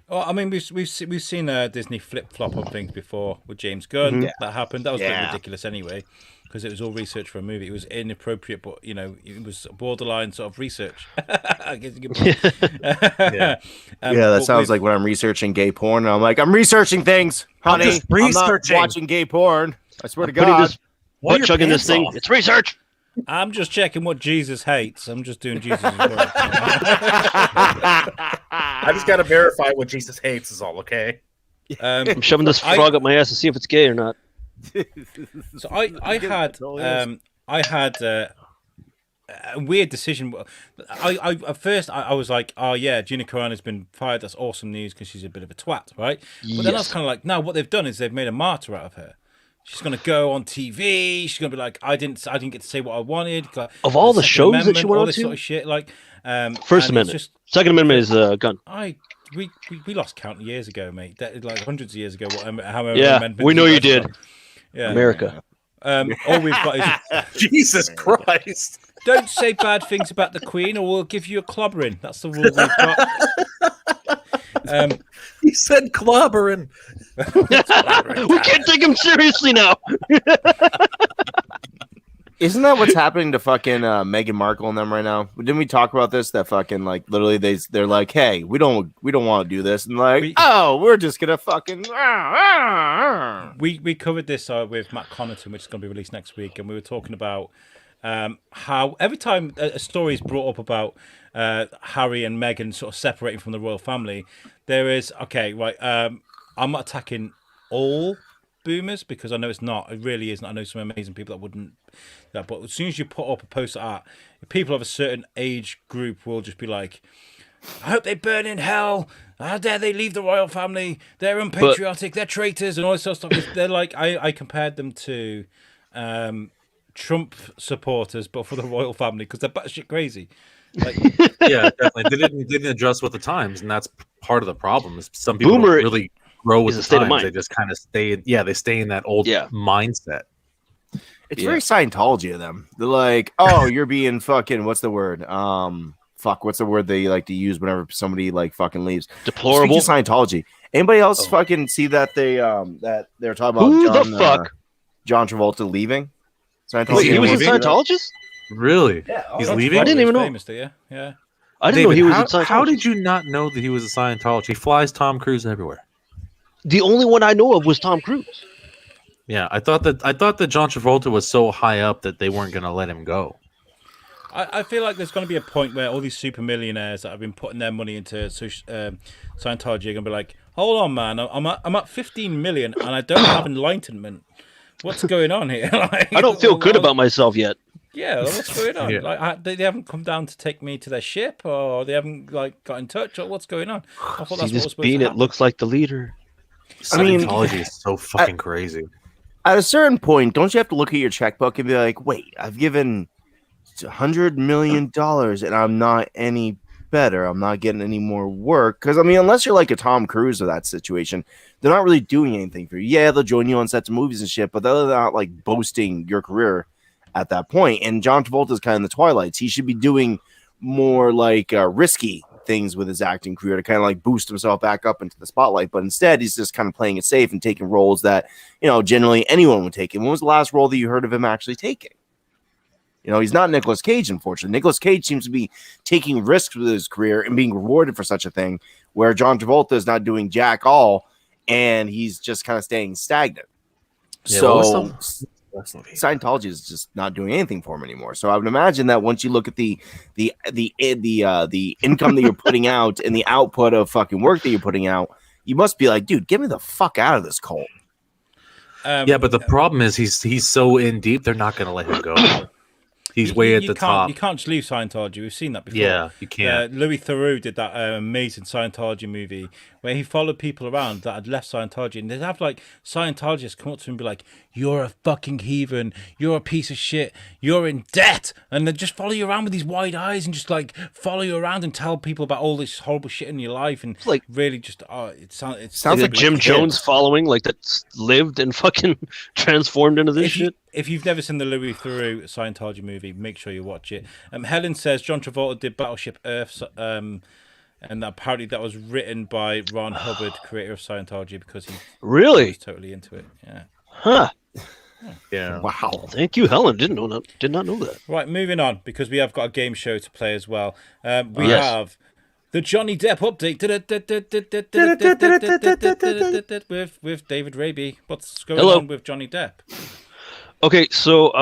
Well, I mean, we've seen Disney flip flop on things before with James Gunn. Yeah. That happened. That was a bit Yeah. ridiculous anyway, because it was all research for a movie. It was inappropriate, but it was borderline sort of research. I guess you could Yeah, that sounds like when I'm researching gay porn. And I'm like, I'm researching things, honey. just I'm not researching. watching gay porn. I swear to Putting God. this butt chugging this thing. It's research. I'm just checking what Jesus hates. I'm just doing Jesus' work. I just got to verify what Jesus hates is all, okay? I'm shoving this frog up my ass to see if it's gay or not. So I had a weird decision. I at first I was like, oh yeah, Gina Carano's been fired. That's awesome news because she's a bit of a twat, right? But then I was kind of like, no, what they've done is they've made a martyr out of her. She's gonna go on TV. She's gonna be like, I didn't get to say what I wanted. Of all the shows that she went all on this to, sort of shit, like First Amendment, Second Amendment is gun. We lost count years ago, mate. Like hundreds of years ago. However, Yeah, we know you did. Yeah, America. All we've got is Jesus Christ. don't say bad things about the Queen, or we'll give you a clobbering. That's the rule we've got. He said clobbering. We can't take him seriously now. Isn't that what's happening to fucking Meghan Markle and them right now? Didn't we talk about this? That fucking like literally they're like, hey, we don't want to do this, and like, we're just gonna fucking. We covered this with Matt Connaughton, which is going to be released next week, and we were talking about how every time a story is brought up about Harry and Meghan sort of separating from the royal family, there is I'm not attacking all boomers because I know it's not. It really isn't. I know some amazing people that wouldn't. But as soon as you put up a post like that, people of a certain age group will just be like, I hope they burn in hell. How dare they leave the royal family? They're unpatriotic. They're traitors and all this sort of stuff. They're like, I compared them to Trump supporters, but for the royal family because they're batshit crazy. Like, yeah, definitely. They didn't adjust with the times, and that's part of the problem. Is some people don't really grow with the times. They just kind of stay. They stay in that old mindset. It's very Scientology of them. They're like, oh, you're being fucking. What's the word? What's the word they like to use whenever somebody like fucking leaves? Deplorable. Scientology. Anybody else fucking see that that they're talking about? Who the fuck? John Travolta leaving. Scientology. Wait, he was a Scientologist? Really? Yeah. He's leaving? I didn't even know. Yeah. I didn't know he was a Scientologist. How did you not know that he was a Scientologist? He flies Tom Cruise everywhere. The only one I know of was Tom Cruise. Yeah, I thought that John Travolta was so high up that they weren't going to let him go. I feel like there's going to be a point where all these super millionaires that have been putting their money into Scientology are going to be like, hold on, man, I'm at 15 million and I don't have enlightenment. What's going on here? Like, I don't feel good about myself yet. Yeah, what's going on? Yeah. Like, they haven't come down to take me to their ship, or they haven't like got in touch, or what's going on? I thought See, that's this what was bean, it looks like the leader. Scientology is so fucking crazy. At a certain point, don't you have to look at your checkbook and be like, wait, I've given $100 million and I'm not any better. I'm not getting any more work. Because, I mean, unless you're like a Tom Cruise or that situation, they're not really doing anything for you. Yeah, they'll join you on sets of movies and shit, but they're not like boasting your career at that point. And John Travolta's kind of in the twilights. He should be doing more like risky things with his acting career to kind of like boost himself back up into the spotlight. But instead, he's just kind of playing it safe and taking roles that, generally anyone would take. And when was the last role that you heard of him actually taking? He's not Nicolas Cage, unfortunately. Nicolas Cage seems to be taking risks with his career and being rewarded for such a thing, where John Travolta is not doing jack all, and he's just kind of staying stagnant. Yeah, so Scientology is just not doing anything for him anymore. So I would imagine that once you look at the income that you're putting out and the output of fucking work that you're putting out, you must be like, dude, get me the fuck out of this cult. Yeah, but the problem is he's so in deep, they're not going to let him go. He's way at the top. You can't just leave Scientology. We've seen that before. Yeah, you can't. Louis Theroux did that amazing Scientology movie where he followed people around that had left Scientology, and they'd have like Scientologists come up to him and be like, "You're a fucking heathen. You're a piece of shit. You're in debt," and they'd just follow you around with these wide eyes and just like follow you around and tell people about all this horrible shit in your life, and like really just it sounds like a Jim Jones following, like that's lived and fucking transformed into this shit. if you've never seen the Louis Theroux Scientology movie, make sure you watch it. Helen says John Travolta did Battleship Earth, and apparently that was written by Ron Hubbard, creator of Scientology, because he was totally into it. Yeah. Huh. Yeah. Wow. Thank you, Helen. Did not know that. Right, moving on, because we have got a game show to play as well. We have the Johnny Depp update with David Raby. What's going on with Johnny Depp? Okay, so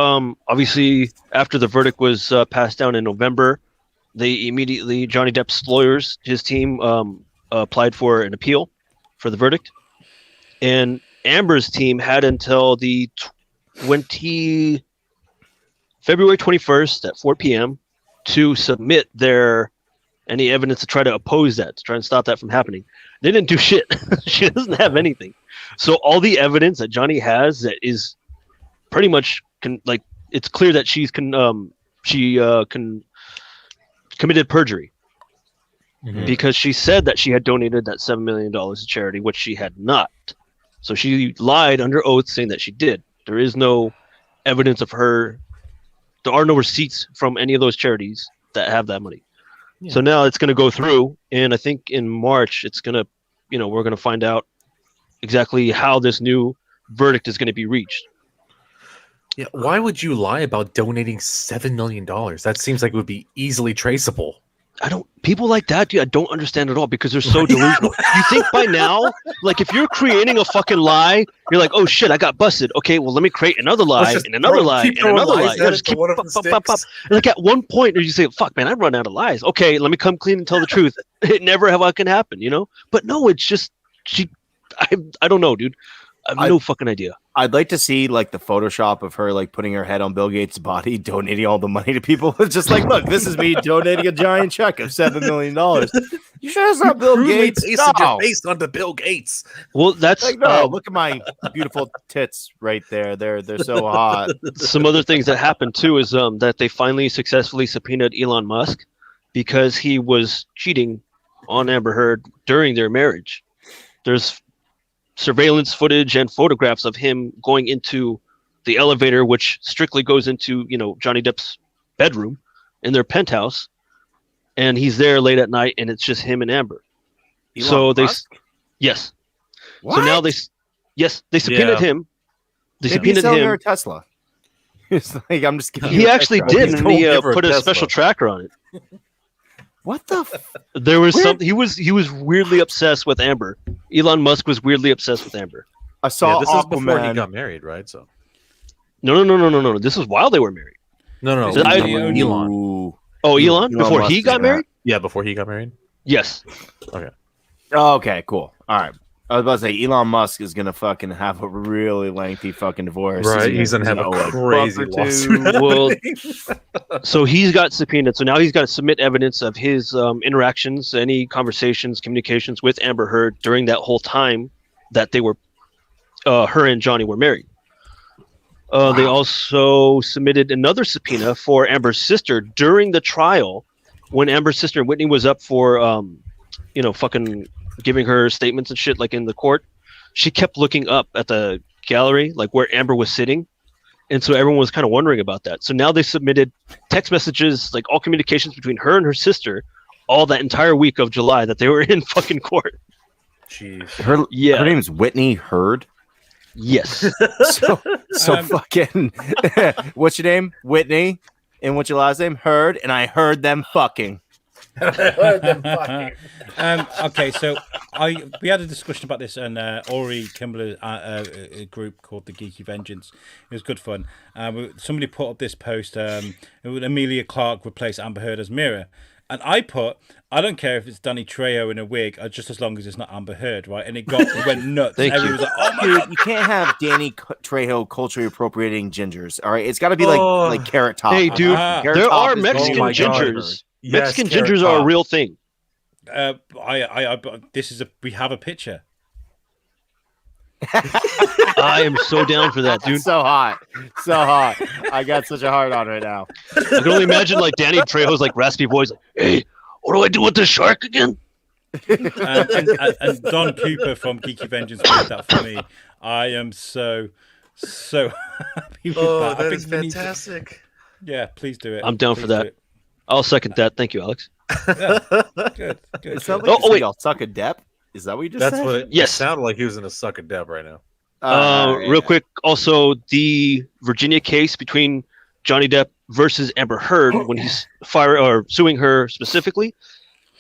obviously after the verdict was passed down in November, they immediately, Johnny Depp's lawyers, his team, applied for an appeal for the verdict, and Amber's team had until the February 21st at 4 p.m. to submit any evidence to try to oppose that, to try and stop that from happening. They didn't do shit. She doesn't have anything. So all the evidence that Johnny has that is pretty much it's clear that she committed perjury because she said that she had donated that $7 million to charity, which she had not. So she lied under oath saying that she did. There is no evidence of her. There are no receipts from any of those charities that have that money. Yeah. So now it's going to go through, and I think in March it's going to, we're going to find out exactly how this new verdict is going to be reached. Yeah, why would you lie about donating $7 million? That seems like it would be easily traceable. People like that, dude, I don't understand at all because they're so delusional. You think by now, like if you're creating a fucking lie, you're like, oh shit, I got busted. Okay, well let me create another lie and another lie and another lie. Just keep pop. Like at one point, you say, fuck man, I run out of lies. Okay, let me come clean and tell the truth. It never fucking happened, But no, it's just I don't know, dude. I have no fucking idea. I'd like to see like the Photoshop of her like putting her head on Bill Gates' body, donating all the money to people. It's just like, look, this is me donating a giant check of $7 million. You sure it's not Bill Gates? Your face onto Bill Gates. Well, that's like, no. Look at my beautiful tits right there. They're so hot. Some other things that happened too is that they finally successfully subpoenaed Elon Musk because he was cheating on Amber Heard during their marriage. There's surveillance footage and photographs of him going into the elevator, which strictly goes into, Johnny Depp's bedroom in their penthouse. And he's there late at night and it's just him and Amber. Elon Musk? Yes. What? So now they subpoenaed him. They subpoenaed him. Her Tesla. It's like, I'm just kidding. He actually did. And he put a special tracker on it. What the? There was some. He was weirdly obsessed with Amber. Elon Musk was weirdly obsessed with Amber. I saw this is before he got married, right? So. No. This is while they were married. No. Elon. Oh, Elon before he got married. Yeah, before he got married. Yes. Okay. Oh, okay. Cool. All right. I was about to say Elon Musk is gonna fucking have a really lengthy fucking divorce. Right, he's gonna have a crazy lawsuit. Well, so he's got subpoenaed. So now he's got to submit evidence of his interactions, any conversations, communications with Amber Heard during that whole time that they were, her and Johnny were married. They also submitted another subpoena for Amber's sister during the trial when Amber's sister Whitney was up for, fucking giving her statements and shit like in the court. She kept looking up at the gallery, like where Amber was sitting. And so everyone was kind of wondering about that. So now they submitted text messages, like all communications between her and her sister, all that entire week of July that they were in fucking court. Jeez. Her name is Whitney Heard. Yes. So fucking, what's your name? Whitney. And what's your last name? Heard. And I heard them fucking. Okay, so we had a discussion about this on Ori Kimbler a group called the Geeky Vengeance. It was good fun. Somebody put up this post. Would Amelia Clark replace Amber Heard as Mira? And I don't care if it's Danny Trejo in a wig, just as long as it's not Amber Heard, right? And it went nuts. Everyone was like, "Oh my god, you can't have Danny Trejo culturally appropriating gingers." All right, it's got to be like Carrot Top. Hey, dude, there are Mexican gingers. Yes, Mexican gingers are a real thing. We have a picture. I am so down for that, dude. So hot. I got such a hard on right now. I can only imagine like Danny Trejo's like raspy voice, like, "Hey, what do I do with this shark again?" And Don Cooper from Geeky Vengeance did that for me. I am so so happy with Oh, that. I that think is we need to- fantastic. Yeah, please do it. I'm down Please for do that. it. I'll second that. Thank you, Alex. Yeah, good. It sounds good. like Oh, wait. y'all suck a dep. Is that what you just That's said? what it Yes. sounded like. He was in a suck a deb right now. Real quick, also the Virginia case between Johnny Depp versus Amber Heard when he's suing her specifically.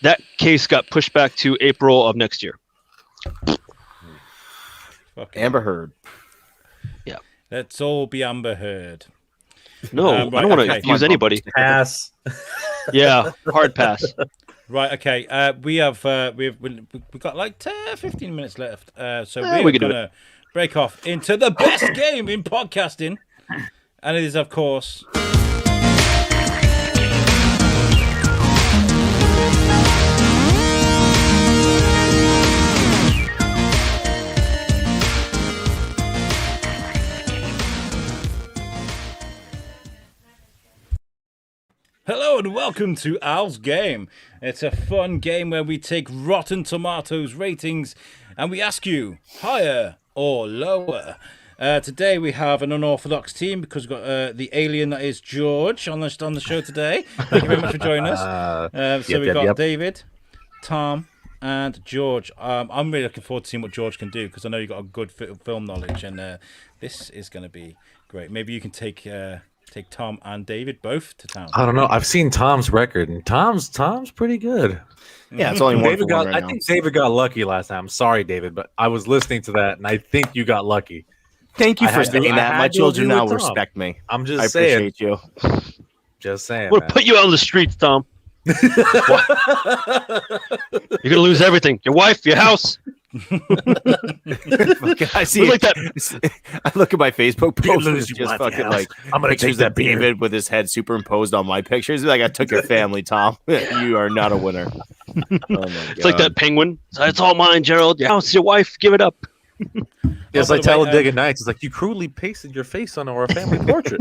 That case got pushed back to April of next year. Amber Heard. Let's all be Amber Heard. No, Right, I don't want to okay. accuse anybody. Pass. Yeah, hard pass. Right, okay. We've got like 15 minutes left. So we we're can do going to break off into the best game in podcasting. And it is, of course... Hello and welcome to Al's Game. It's a fun game where we take Rotten Tomatoes ratings and we ask you higher or lower. Today we have an unorthodox team because we've got the alien that is George on the show today. Thank you very much for joining us. We've got David, Tom, and George. I'm really looking forward to seeing what George can do because I know you've got a good film knowledge and this is going to be great. Maybe you can take Tom and David both to town. I don't know. I've seen Tom's record, and Tom's pretty good. Yeah, it's only one. David for one got. right I now. think David got lucky last time. I'm sorry, David, but I was listening to that, and I think you got lucky. Thank you I for had to- saying I that. had My to children agree now with Tom. respect me. I'm I just saying. appreciate you. Just saying. We'll man. put you out on the streets, Tom. You're gonna lose everything. Your wife, your house. I see. Look like that. I look at my Facebook post. lose It's your just wife, your fucking house. like I'm gonna pictures take that of David with his head superimposed on my pictures. Like I took your family, Tom. You are not a winner. Oh my God. It's like that penguin. It's all mine, Gerald. Your house, your wife. Give it up. It's by like the way, Talladega Nights. It's like you crudely pasted your face on our family portrait.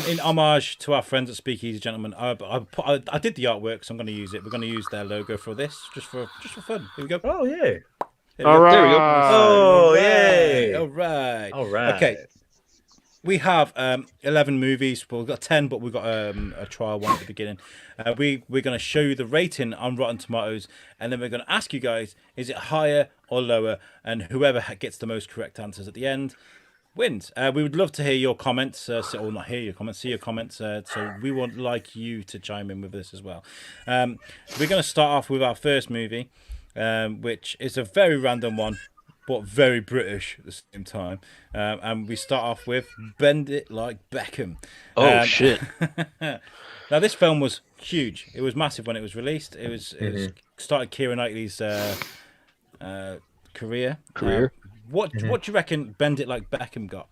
In homage to our friends at Speakeasy Gentlemen, I did the artwork, so I'm going to use it. We're going to use their logo for this, just for fun. Here we go. Oh yeah. All right. There we go. Oh yay. All right. All right. Okay. We have 11 movies. Well, we've got 10, but we've got a trial one at the beginning. We're going to show you the rating on Rotten Tomatoes, and then we're going to ask you guys, is it higher or lower? And whoever gets the most correct answers at the end wins. We would love to hear your comments, or not hear your comments, see your comments. So we would like you to chime in with this as well. We're going to start off with our first movie, which is a very random one, but very British at the same time. And we start off with Bend It Like Beckham. Oh shit. Now this film was huge. It was massive when it was released. It was started Keira Knightley's career. What do you reckon Bend It Like Beckham got?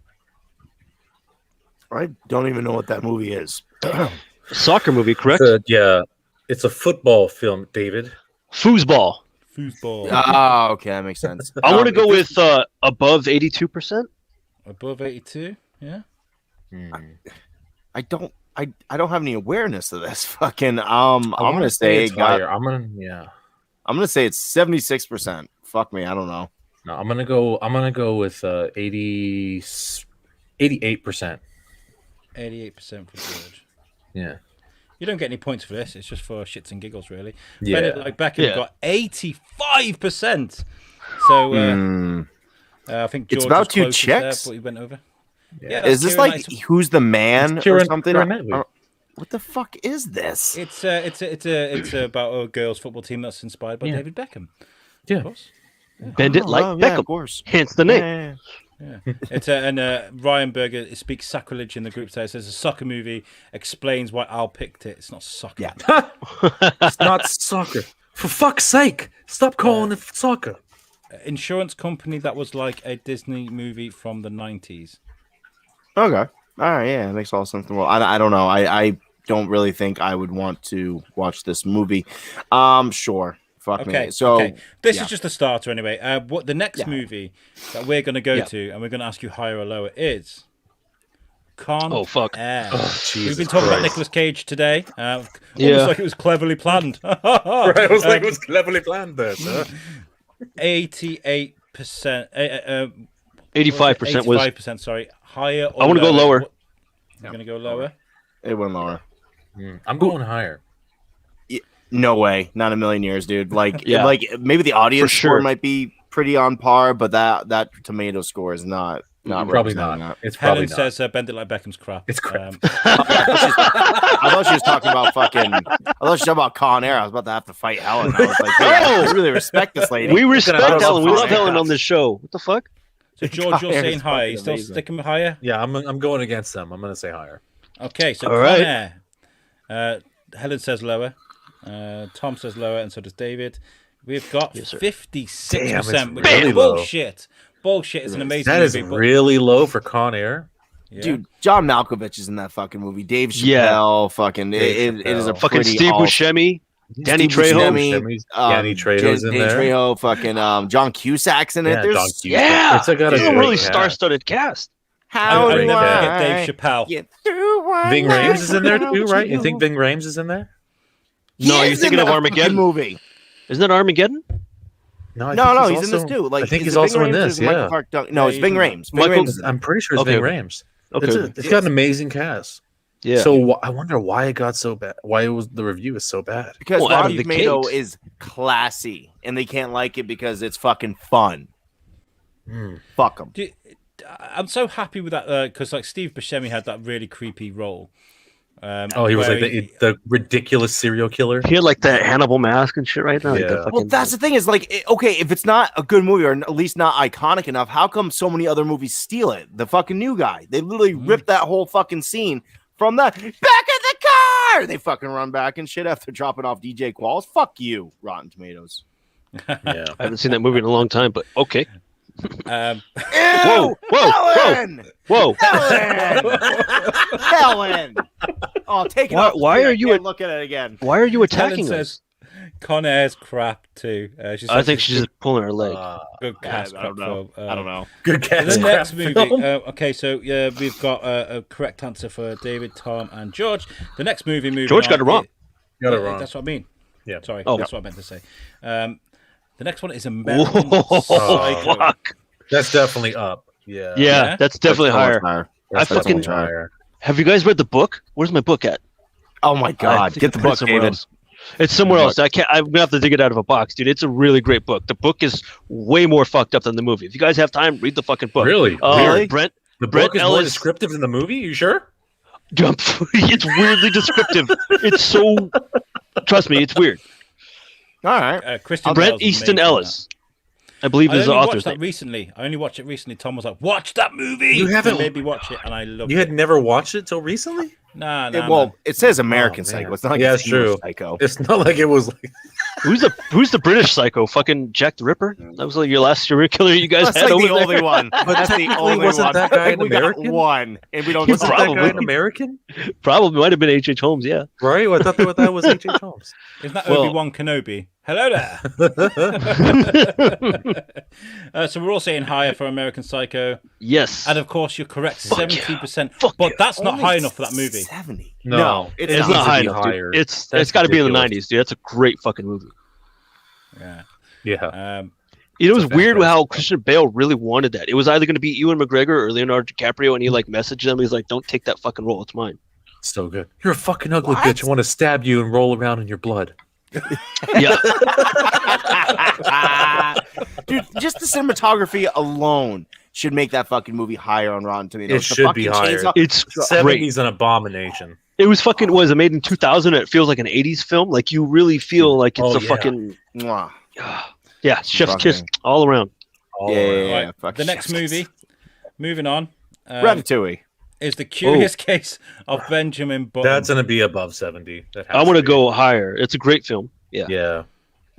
I don't even know what that movie is. Soccer movie, correct? It's a football film, David. Foosball. Foosball. Oh, okay, that makes sense. I want to go with above 82%. Above 82, yeah. I don't have any awareness of this. Fucking I'm gonna say it's higher. I'm gonna say it's 76%. Fuck me, I don't know. No, I'm gonna go with 88%. 88% for George. Yeah. You don't get any points for this. It's just for shits and giggles, really. Yeah. Bend It Like Beckham got 85%. So I think George It's about was two closest chicks. there, but he went over. Yeah. Is this Keira like Knightley. Who's the Man It's or Keira- something? Keira Knightley. What the fuck is this? It's about a girls' football team that's inspired by David Beckham. Yeah. Of course. Bend it like yeah, Beckham. of course. Hence the name. Yeah. Yeah, and Ryan Berger speaks sacrilege in the group today. Says a soccer movie explains why Al picked it. It's not soccer. Yeah. It's not soccer. For fuck's sake, stop calling it soccer. Insurance company that was like a Disney movie from the 90s. Okay. All right. Yeah, it makes all sense in the world. I don't know. I don't really think I would want to watch this movie. Sure. Fuck me. So this is just a starter anyway. What the next movie that we're going to go to, and we're going to ask you higher or lower, is Con Oh, fuck. Air. Jesus We've been talking about Christ. Nicolas Cage today. Almost Yeah. like it was cleverly planned. Right, I was like, it was cleverly planned there, sir. 88% 85% was. 85%. Sorry, higher. Or I want to go lower. You're gonna go lower. It went lower. I'm going higher. No way, not a million years, dude. Like, Yeah. like maybe the audience For sure. score might be pretty on par, but that tomato score is not Probably representing not. that. It's probably Helen not. says Bend It Like Beckham's crap. It's crap. I thought she was talking about fucking. I thought she was talking about Con Air. I was about to have to fight Helen. I was like, I really respect this lady. We respect I love Helen. We love Con Helen Air. on this show. What the fuck? So George, you're Con Air saying is higher. You fucking still amazing. sticking with higher? Yeah, I'm going against them. I'm going to say higher. Okay, so All Con right. Air. Helen says lower. Tom says lower, and so does David. We've got Yes, sir. 56%, Damn, which it's really is low. bullshit. Bullshit is an amazing That is movie. but- really low for Con Air. yeah. Dude, John Malkovich is in that fucking movie. Dave Chappelle, Yeah. fucking. Dave It is a Chappelle. Fucking pretty Steve all- Buscemi, Danny Steve Trejo. Buscemi, Danny Trejo's in Danny there. Trejo, fucking John Cusack's in it. Yeah, There's John Cusack. Yeah, It's got a it's a great really cast. star-studded cast. how I do never I forget Dave Chappelle. get through one Ving night Rhames is in there too, without right? You think you? Ving Rhames is in there? No, He you're is thinking in of that Armageddon. fucking movie. Isn't that Armageddon? No, I No, think no, he's in also- this too. Like, I think is he's it also Ving in Rhames or this. is it Michael Yeah, Clark Duncan? No, Yeah, it's he's Ving in Rhames. Ving Michael- Rhames is in it. I'm pretty sure it's Okay, Ving okay. Rhames. Okay. It's got an amazing cast. Yeah. So I wonder why it got so bad. Why the review is so bad. Because Well, out of Rotten the Tomato gates. is classy, and they can't like it because it's fucking fun. Fuck them. I'm so happy with that because like Steve Buscemi had that really creepy role. Oh, he was where like the ridiculous serial killer. He had like that Hannibal mask and shit right now. Like Yeah. the Well, fucking- that's the thing is like, okay, if it's not a good movie or at least not iconic enough, how come so many other movies steal it? The fucking new guy, they literally ripped that whole fucking scene from that back of the car. They fucking run back and shit after dropping off DJ Qualls. Fuck you, Rotten Tomatoes. Yeah. I haven't seen that movie in a long time, but okay. Ew, Whoa, whoa, Helen! Whoa. Helen! Helen! Oh, take it Why- off. why I are you can't a- look at it again? Why are you Helen attacking says us? Con Air's crap too. She I says think it's she's just pulling her leg. good cast I don't crap know. film. I don't know. Good cast. The next crap movie. film. Okay, so we've got a correct answer for David, Tom, and George. The next movie. George got it wrong. Got it wrong. That's what I mean. Yeah. Sorry, Oh. that's what I meant to say. The next one is American Whoa, Psycho. fuck. That's definitely up. Yeah. Yeah? That's definitely That's so higher. much I fucking- much higher. Have you guys read the book? Where's my book at? Oh my I god, think get I the put it book, somewhere David. else. It's somewhere The else. I can't. I'm gonna have to dig it out of a box, dude. It's a really great book. The book is way more fucked up than the movie. If you guys have time, read the fucking book. Really? Really? Brent, The Brett book is more Ellis- descriptive than the movie. You sure? jump. It's weirdly descriptive. It's so. Trust me, it's weird. All right. Christian Brent Bale's Easton amazing in Ellis, I believe, that. I is the only author's watched that name. recently. I only watched it recently. Tom was like, "Watch that movie." You haven't- He made me watch it, and I loved You it. had never watched it till recently? Nah. Well, it says American Oh, Psycho. man. It's not like Yeah, it's it's true. English Psycho. It's not like it was like Who's the British psycho? Fucking Jack the Ripper. That was like your last serial killer you guys That's had like over the there. only one. That's the only wasn't one. that guy I think an we got American? one, and we don't. He's know. that guy probably. an American? Probably might have been H.H. Holmes. Yeah. Right? I thought that was H.H. Holmes. Isn't that Well- Obi-Wan Kenobi? Hello there. So we're all saying higher for American Psycho, Yes. and of course you're correct, Fuck yeah. 70%. Fuck But yeah. that's not Only high enough for that movie. 70. No, it's It's not. not high be enough, higher. dude. It's That's got to be in the ridiculous. '90s, dude. That's a great fucking movie. Yeah. Yeah. It was It's a weird fantastic how Christian Bale really wanted that. It was either going to be Ewan McGregor or Leonardo DiCaprio, and he like messaged them. He's like, "Don't take that fucking role. It's mine." So good. You're a fucking ugly What? bitch. I want to stab you and roll around in your blood. Yeah. Dude, just the cinematography alone should make that fucking movie higher on Rotten Tomatoes. It The should be fucking higher. chainsaw- It's great. 70's an abomination. It was fucking. Was it made in 2000? And it feels like an '80s film. Like you really feel like it's Oh, a yeah. fucking Mwah. yeah, chef's Fucking- kiss all around. All Yeah, around. yeah, Right, fuck the next yes. movie, moving on, Ratatouille. is The Curious Case of Benjamin Button. That's going to be above 70. That has I want to be. go higher. It's a great film. Yeah. Yeah.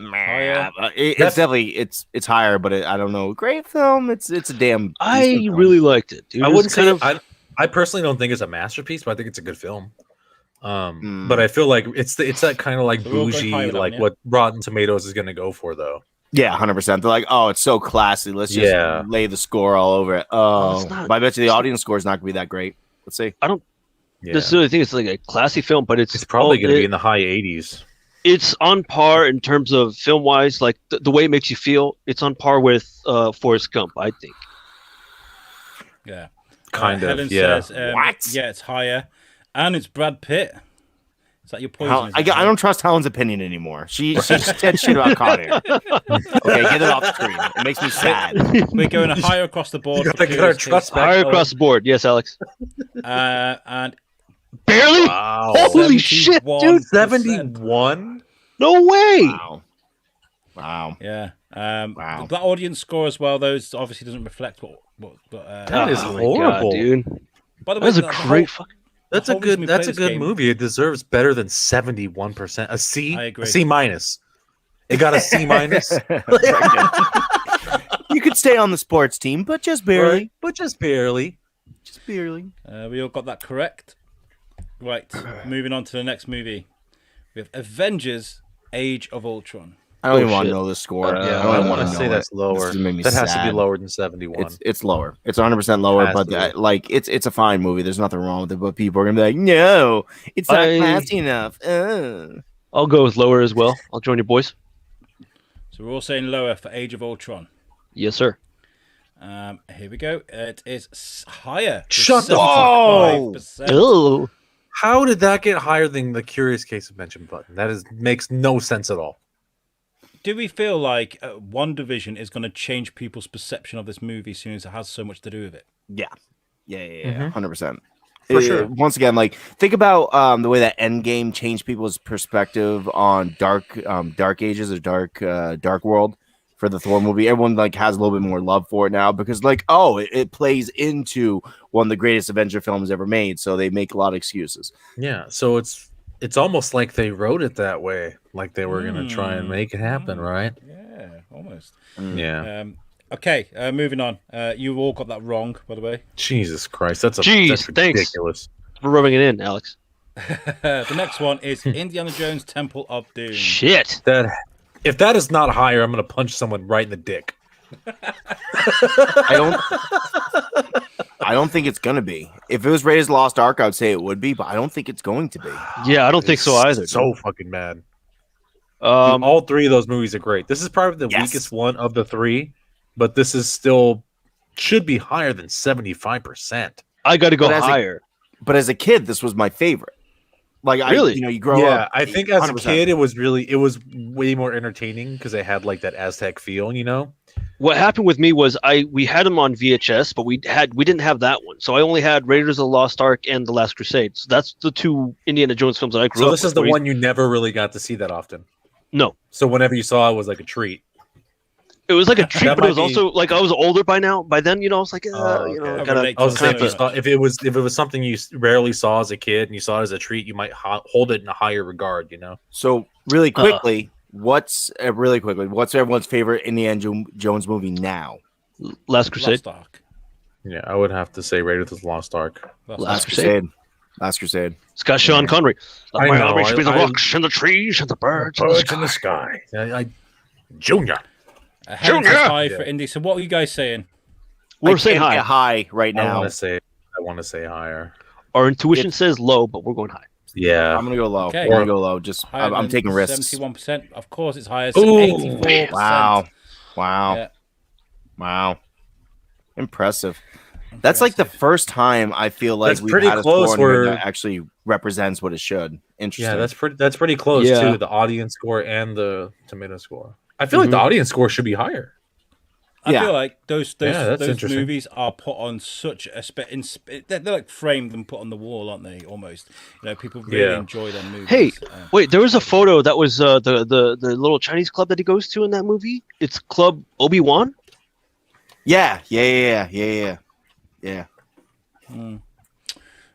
Higher. It's That's- definitely it's higher, but I don't know. Great film. It's a damn. I decent film. really liked it. Dude. I It was wouldn't say kind of. I personally don't think it's a masterpiece, but I think it's a good film. Hmm. But I feel like it's that kind of like So we're all going bougie, higher then, like yeah? what Rotten Tomatoes is going to go for, though. Yeah, 100%. They're like, oh, it's so classy. Let's just Yeah. lay the score all over it. Oh, it's Oh, not- but I bet you the audience score is not going to be that great. Let's see. Yeah. This is the thing. It's like a classy film, but it's It's probably going to be it- in the high 80s. It's on par in terms of film wise, like the way it makes you feel. It's on par with Forrest Gump, I think. Yeah. Kind of. Helen Yeah. says, What? Yeah, it's higher, and it's Brad Pitt. Is that your poison? I don't trust Helen's opinion anymore. She said shit about Con Air. Okay, get it off the screen. It makes me sad. We're going higher across the board. You for gotta get Curious our trust Case. back. Higher across the board, yes, Alex. And Barely. Wow. Holy shit, dude! 71. No way. Wow. Yeah. Wow. That audience score as well, though, obviously doesn't reflect what. That is Oh my horrible. God, dude. By the way, That was a the great whole- fucking. That's the a whole reason we good. play this game- Movie. It deserves better than 71%. A C. I agree. A C minus. It got a C minus. You could stay on the sports team, but just barely. Right, but just barely. Just barely. We all got that correct. Right. Moving on to the next movie. We have Avengers: Age of Ultron. I don't even Oh, want to shit. know the score. Yeah, I don't even want I'd to say know that's it. lower. This made me That has to be sad. lower than 71. It's lower. It's 100% lower, Has but to be. like it's a fine movie. There's nothing wrong with it. But people are gonna be like, no, it's not classy enough. I'll go with lower as well. I'll join you boys. So we're all saying lower for Age of Ultron. Yes, sir. Here we go. It is higher. with Shut the- 75%. Oh, How did that get higher than the Curious Case of Mention button? That makes no sense at all. Do we feel like WandaVision is going to change people's perception of this movie as soon as it has so much to do with it? Yeah, Mhm. 100%. For sure. Once again, like think about the way that Endgame changed people's perspective on Dark Ages or Dark World for the Thor movie. Everyone like has a little bit more love for it now because like it plays into one of the greatest Avenger films ever made. So they make a lot of excuses. Yeah, so it's almost like they wrote it that way, like they were gonna try and make it happen, right? Yeah, almost. Yeah. Okay, moving on. You all got that wrong, by the way. Jesus Christ, that's Jeez, thanks. ridiculous. we're rubbing it in, Alex. The next one is Indiana Jones Temple of Doom. Shit. That if that is not higher, I'm gonna punch someone right in the dick. I don't think it's gonna be. If it was Raiders of the Lost Ark, I would say it would be, but I don't think it's going to be. Yeah, I don't think so either. So fucking mad. Um, All three of those movies are great. This is probably the Yes. weakest one of the three, but this is still should be higher than 75%. I got to go But as a- higher. But as a kid, this was my favorite. Like Really? you grow Yeah, up. I think as a 100%. kid it was way more entertaining because they had like that Aztec feel, you know? What happened with me was we had them on VHS, but we didn't have that one. So I only had Raiders of the Lost Ark and The Last Crusade. So that's the two Indiana Jones films that I grew So up this is with. the Where one you never really got to see that often. No, So whenever you saw it was like a treat. it was like a treat, That but it was might be- also like I was older by now. By then, I was like, Oh, you know, okay. gotta, Relate I was to saying the if, you cinema. saw, if it was something you rarely saw as a kid and you saw it as a treat, you might hold it in a higher regard, you know? So really quickly, what's everyone's favorite Indiana Jones movie now? Last Crusade. Lost Ark. Yeah, I would have to say Raiders of the Lost Ark. Last Crusade. Last Crusade. It's got Sean Connery. I My know, army should be the I- rocks and the trees and the birds and the sky. sky. Junior. Helen's Junior! high for Indy. So what are you guys saying? We're I saying can't high. get high right I now. want to say higher. Our intuition says low, but we're going high. Yeah. I'm gonna go low. Okay. I'm gonna go low. Just Higher I'm than taking risks. 71%. Of course, it's higher. Ooh. 84%. Wow. Yeah. Wow. Impressive. That's like the first time I feel like That's we've pretty had a close score on here where- that actually represents what it should. Interesting. Yeah, that's pretty close Yeah. to the audience score and the tomato score. I feel like the audience score should be higher. I Yeah. feel like those that's those interesting. movies are put on such a they're like framed and put on the wall, aren't they? Almost, people really Yeah. enjoy them movies. Hey, wait, there was a photo that was the little Chinese club that he goes to in that movie. It's Club Obi-Wan. Yeah.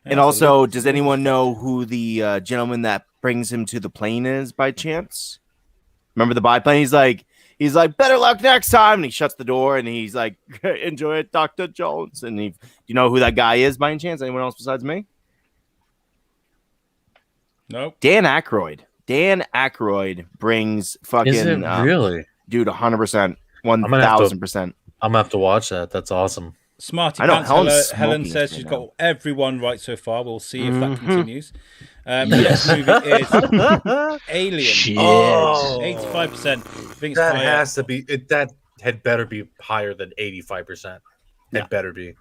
And also, does anyone know who the gentleman that brings him to the plane is by chance? Remember the biplane? He's like, better luck next time. And he shuts the door and he's like, enjoy it, Dr. Jones. And do you know who that guy is by any chance? Anyone else besides me? Nope. Dan Aykroyd. Dan Aykroyd brings fucking Is it really? dude 100%, gonna have to- 1000%. I'm gonna have to watch that. That's awesome. Smarty I know, Pants. Helen's Helen smoking says right she's now. got everyone right so far. We'll see if that continues. Next movie is Alien. Shit. Oh. 85%. I think it's That higher. has to be it. That had better be higher than 85%. Yeah. It better be.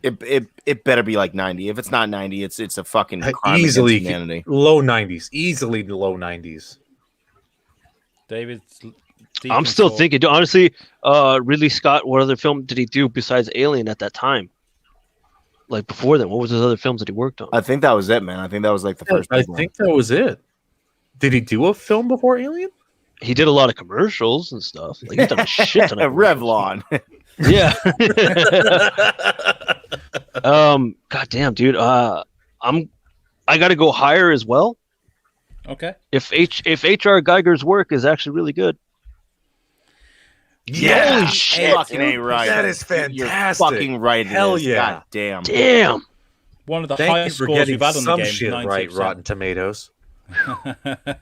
It better be like 90. If it's not 90, it's a fucking crime Easily against humanity. low 90s. Easily the low 90s. David's deep I'm in still thought. thinking. Honestly, Ridley Scott. What other film did he do besides Alien at that time? Like before then, what was his other films that he worked on? I think that was it, man. I think that was like the first. I big one. think that was it. Did he do a film before Alien? He did a lot of commercials and stuff. Like he's done a shit ton of commercials. Revlon. Yeah. Goddamn, dude. I got to go higher as well. Okay. If H.R. Geiger's work is actually really good. Yeah. Holy shit, fucking dude. ain't right. That is You're fantastic. fucking right. it Hell is. yeah. God damn. Damn. One of the Thank you highest for scores getting we've had on the some game. shit 90%. right, Rotten Tomatoes.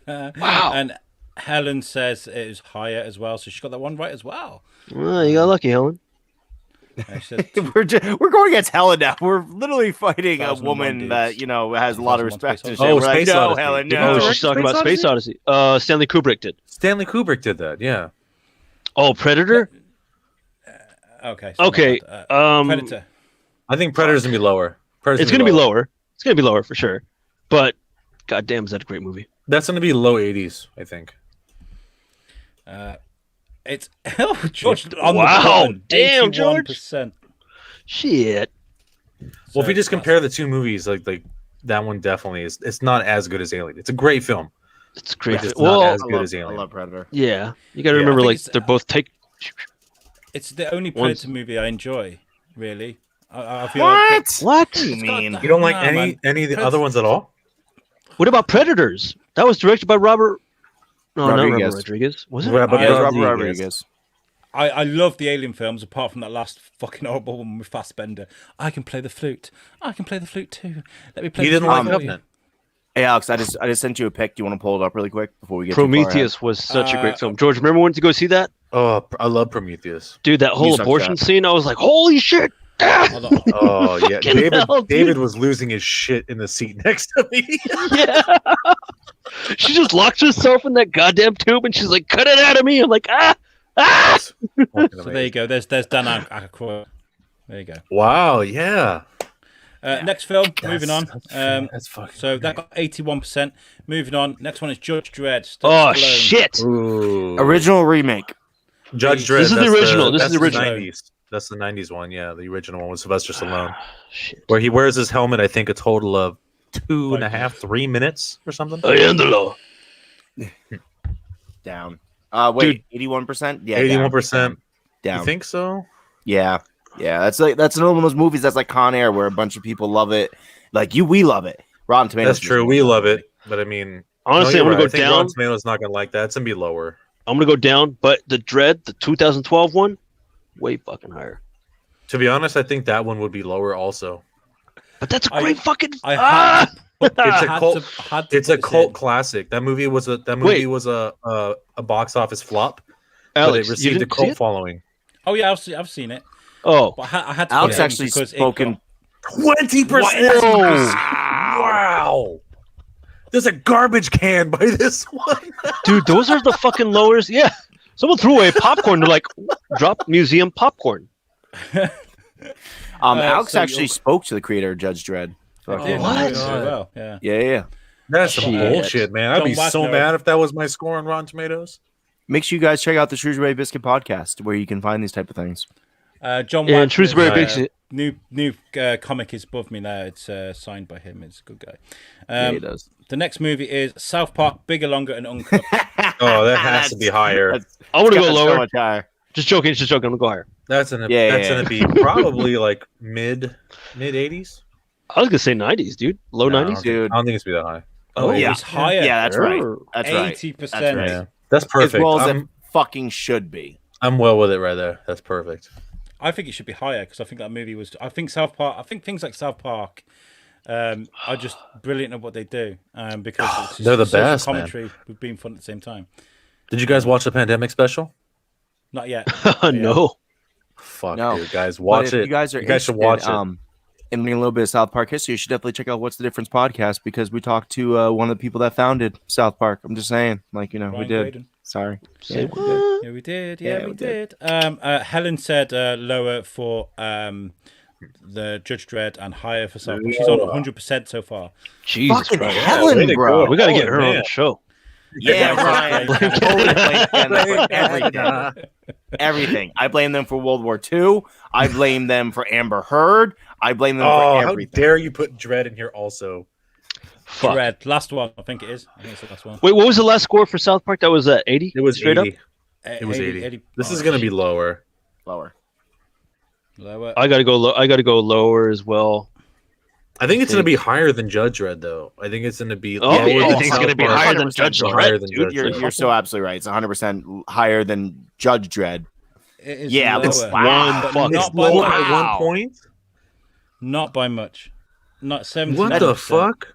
Wow. And Helen says it is higher as well, so she got that one right as well. Well, you got lucky, Helen. She said We're going against Helen now. We're literally fighting a 2001 woman dudes. that has a lot of 2001 respect. Space And shit. Odyssey. We're like, Space no, Odyssey. Helen, Did no. you Oh, she's talking about Space Odyssey. Stanley Kubrick did. Stanley Kubrick did that, yeah. Oh, Predator? okay. Okay. Predator. I think Predator's gonna be lower. It's going to be lower. It's going to be lower for sure. But goddamn, is that a great movie? That's gonna be low 80s, I think. It's George on Wow, the button, damn, George. 81%. Shit. Well, if So you just that's- compare the two movies, like that one definitely is. It's not as good as Alien. It's a great film. It's great. It's Well, not as I good love, as I Alien. love Predator. yeah. You got to Yeah. remember, I think like, it's- they're both take. It's the only Once- Predator movie I enjoy. Really, I feel like What? What? What do you mean? You don't like Nah, any man. any of the Pred- other ones at all? What about Predators? That was directed by Robert. No, not Rodriguez. Robert Rodriguez. Was it? Robert Yeah, it's Robert Rodriguez. Rodriguez. I love the Alien films, apart from that last fucking horrible one with Fassbender. I can play the flute. I can play the flute too. Let me play. You the didn't flute like for you. Covenant. Hey, Alex, I just sent you a pic. Do you want to pull it up really quick before we get too far Prometheus was such a great film. George, remember when to go see that? Oh, I love Prometheus. Dude, that whole You suck abortion shot. scene, I was like, holy shit! Hold on. Oh yeah, Fucking David. hell, dude. David was losing his shit in the seat next to me. Yeah. She just locks herself in that goddamn tube and she's like, cut it out of me. I'm like, ah! So there you go. There's Dan Aykroyd. There you go. Wow. Yeah. Next film. Moving on. That's fucking. So that got 81%. Moving on. Next one is Judge Dredd. Oh, Stallone. shit! Ooh. Original remake. Judge Dredd. This is the that's original. This that's is the original. 90s. That's the 90s one. Yeah, the original one was Sylvester Stallone, Shit. where he wears his helmet. I think a total of 2.5, 3 minutes or something. I am the law. Down. Wait, 81%? Yeah, 81%. Down. You think so? Yeah. Yeah, that's another one of those movies that's like Con Air where a bunch of people love it. Like we love it. Rotten Tomatoes. That's true. We love it, but I mean, Honestly, no, I'm you're gonna right. I go think down. Rotten Tomatoes not gonna like that. It's gonna be lower. I'm gonna go down, but the Dread, the 2012 one, way fucking higher. To be honest, I think that one would be lower also. But that's a I- great fucking. I Ah! It's a had cult. had to It's a put this cult in. classic. That movie was a box office flop, but Alex, it you received a didn't see cult it? following. Oh yeah, I've seen it. Oh, But I had to Alex put it in actually because it spoken. 20%. Whoa. Wow. There's a garbage can by this one. dude, those are the fucking lowers. Yeah, someone threw away popcorn. They're like, drop museum popcorn. Alex so actually you'll- spoke to the creator of Judge Dredd. got Fucking- What? very well. Yeah. Yeah. That's some Shit. bullshit, man. I'd be John so Wagner. mad if that was my score on Rotten Tomatoes. Make sure you guys check out the Shrewsbury Biscuit podcast where you can find these type of things. John Yeah, and Wagner's, Shrewsbury Big- new comic is above me there. It's signed by him. It's a good guy. Yeah, he does. The next movie is South Park, Bigger, Longer, and Uncut. Oh, that has to be higher. I want to go So lower. much higher. Just joking. Just joking. I'm gonna go higher. That's gonna Yeah. gonna be probably like mid 80s. I was gonna say 90s, dude. Low No, 90s. Dude. I don't think it's gonna be that high. Oh, yeah. it's higher. Yeah, that's right. Sure. That's right. 80%. That's right. Yeah, that's perfect. As well as I'm, it fucking should be. I'm well with it right there. That's perfect. I think it should be higher because I think that movie was. I think South Park. I think things like South Park are just brilliant at what they do. Because it's just They're the social best, man. commentary with being fun at the same time. Did you guys watch the pandemic special? Not yet. No. Fuck, No. dude, guys, But watch if it. You guys are should interested, watch it. and reading a little bit of South Park history, you should definitely check out What's the Difference podcast because we talked to one of the people that founded South Park. I'm just saying, like, we Ryan did. Graydon. Sorry. Yeah, we did. Yeah, we did. Helen said lower for the Judge Dredd and higher for South Park. She's on 100% so far. Jesus Fucking Christ. Helen, bro. We got to get her on the show. Yeah, Ryan. I totally blame them for everything. Everything. I blame them for World War II. I blame them for Amber Heard. I blame them for everything. How dare you put Dredd in here also? Fuck. Dredd, last one. I think it is. I think it's the last one. Wait, what was the last score for South Park? That was 80? It was Straight 80. up? It was 80. This is Oh, going to be lower. Lower. lower. I got to go low. I got to go lower as well. I think it's going to be higher than Judge Dredd, though. I think it's going to be Oh, lower you than think it's South gonna be Park. higher than Judge 100% Dredd, higher than dude? Judge Dredd. You're so absolutely right. It's 100% higher than Judge Dredd. It is Yeah, lower. it's one But fuck. It's not by lower much. by Wow. 1 point? Not by much. Not 70. What the fuck?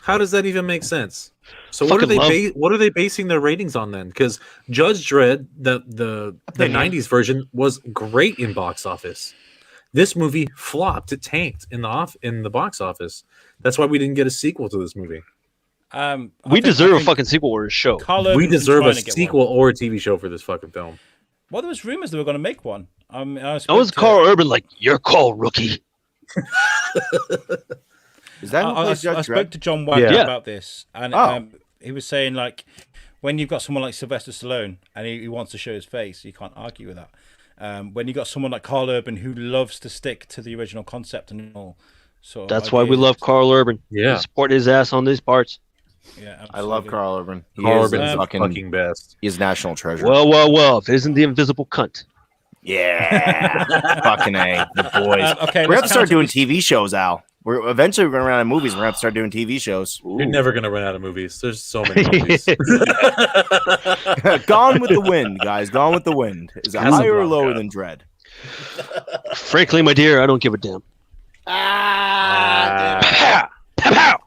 How does that even make sense? So what are Fucking they what are they basing their ratings on then? Because Judge Dredd, the 90s version, was great in box office. This movie flopped. It tanked in the box office. That's why we didn't get a sequel to this movie. We deserve a fucking sequel or a show. We deserve a sequel or a TV show for this fucking film. Well, there was rumors they were going to make one. I That was Carl Urban like, your call, rookie. Is that who I plays Judge spoke Dredd? to John Wagner Yeah. about this, and Oh. he was saying, like, when you've got someone like Sylvester Stallone and he wants to show his face, you can't argue with that. When you got someone like Carl Urban who loves to stick to the original concept and all, sort of That's why we ideas. love Carl Urban. Yeah. We support his ass on these parts. Yeah, I love absolutely. Carl Urban. He Carl is Urban is a the fucking, fucking best. he's national treasure. Well, if it isn't the invisible cunt. Yeah. Fucking A. The boys. Okay, We're going to let's start counter doing this. TV shows, Al. We're eventually going to run out of movies. We're going to have to start doing TV shows. You're never gonna run out of movies. There's so many movies. Gone with the Wind, guys. Gone with the Wind. Is it higher or lower than Dread? Frankly, my dear, I don't give a damn. Pow! Pow! Pow!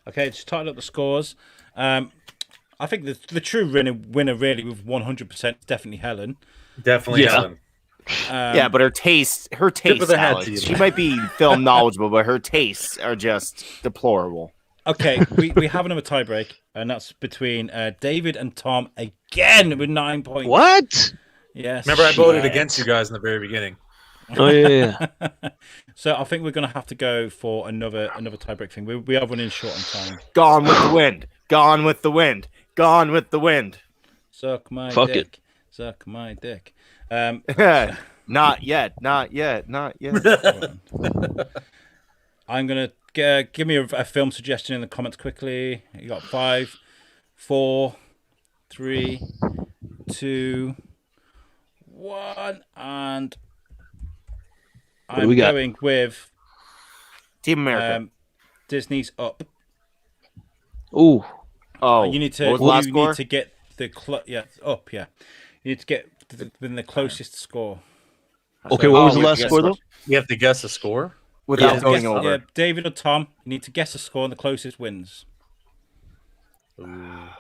Okay, just tighten up the scores. I think the true winner really with 100% is definitely Helen. Definitely Yeah. Helen. Yeah, but her taste, of the hat Alex, to you, she man. might be film knowledgeable, but her tastes are just deplorable. Okay, we have another tiebreak, and that's between David and Tom again with 9 points. What? Yes. Remember, I voted against you guys in the very beginning. Oh, yeah. So I think we're going to have to go for another tiebreak thing. We are running short on time. Gone with the Wind. Gone with the Wind. Gone with the Wind. Suck my Fuck dick. Suck my dick. Not yet. Not yet. Not yet. I'm going to give me a film suggestion in the comments quickly. You got 5, 4, 3, 2, 1, and do I'm we got? going with Team America. Disney's Up. Ooh. Oh, You need to what was the last score? need to get the Up. Yeah, you need to get within the closest score. Okay, what was the we last guess score, though? first. You have to guess a score. Without Yeah, going guess- over. yeah, David or Tom, you need to guess a score, and the closest wins.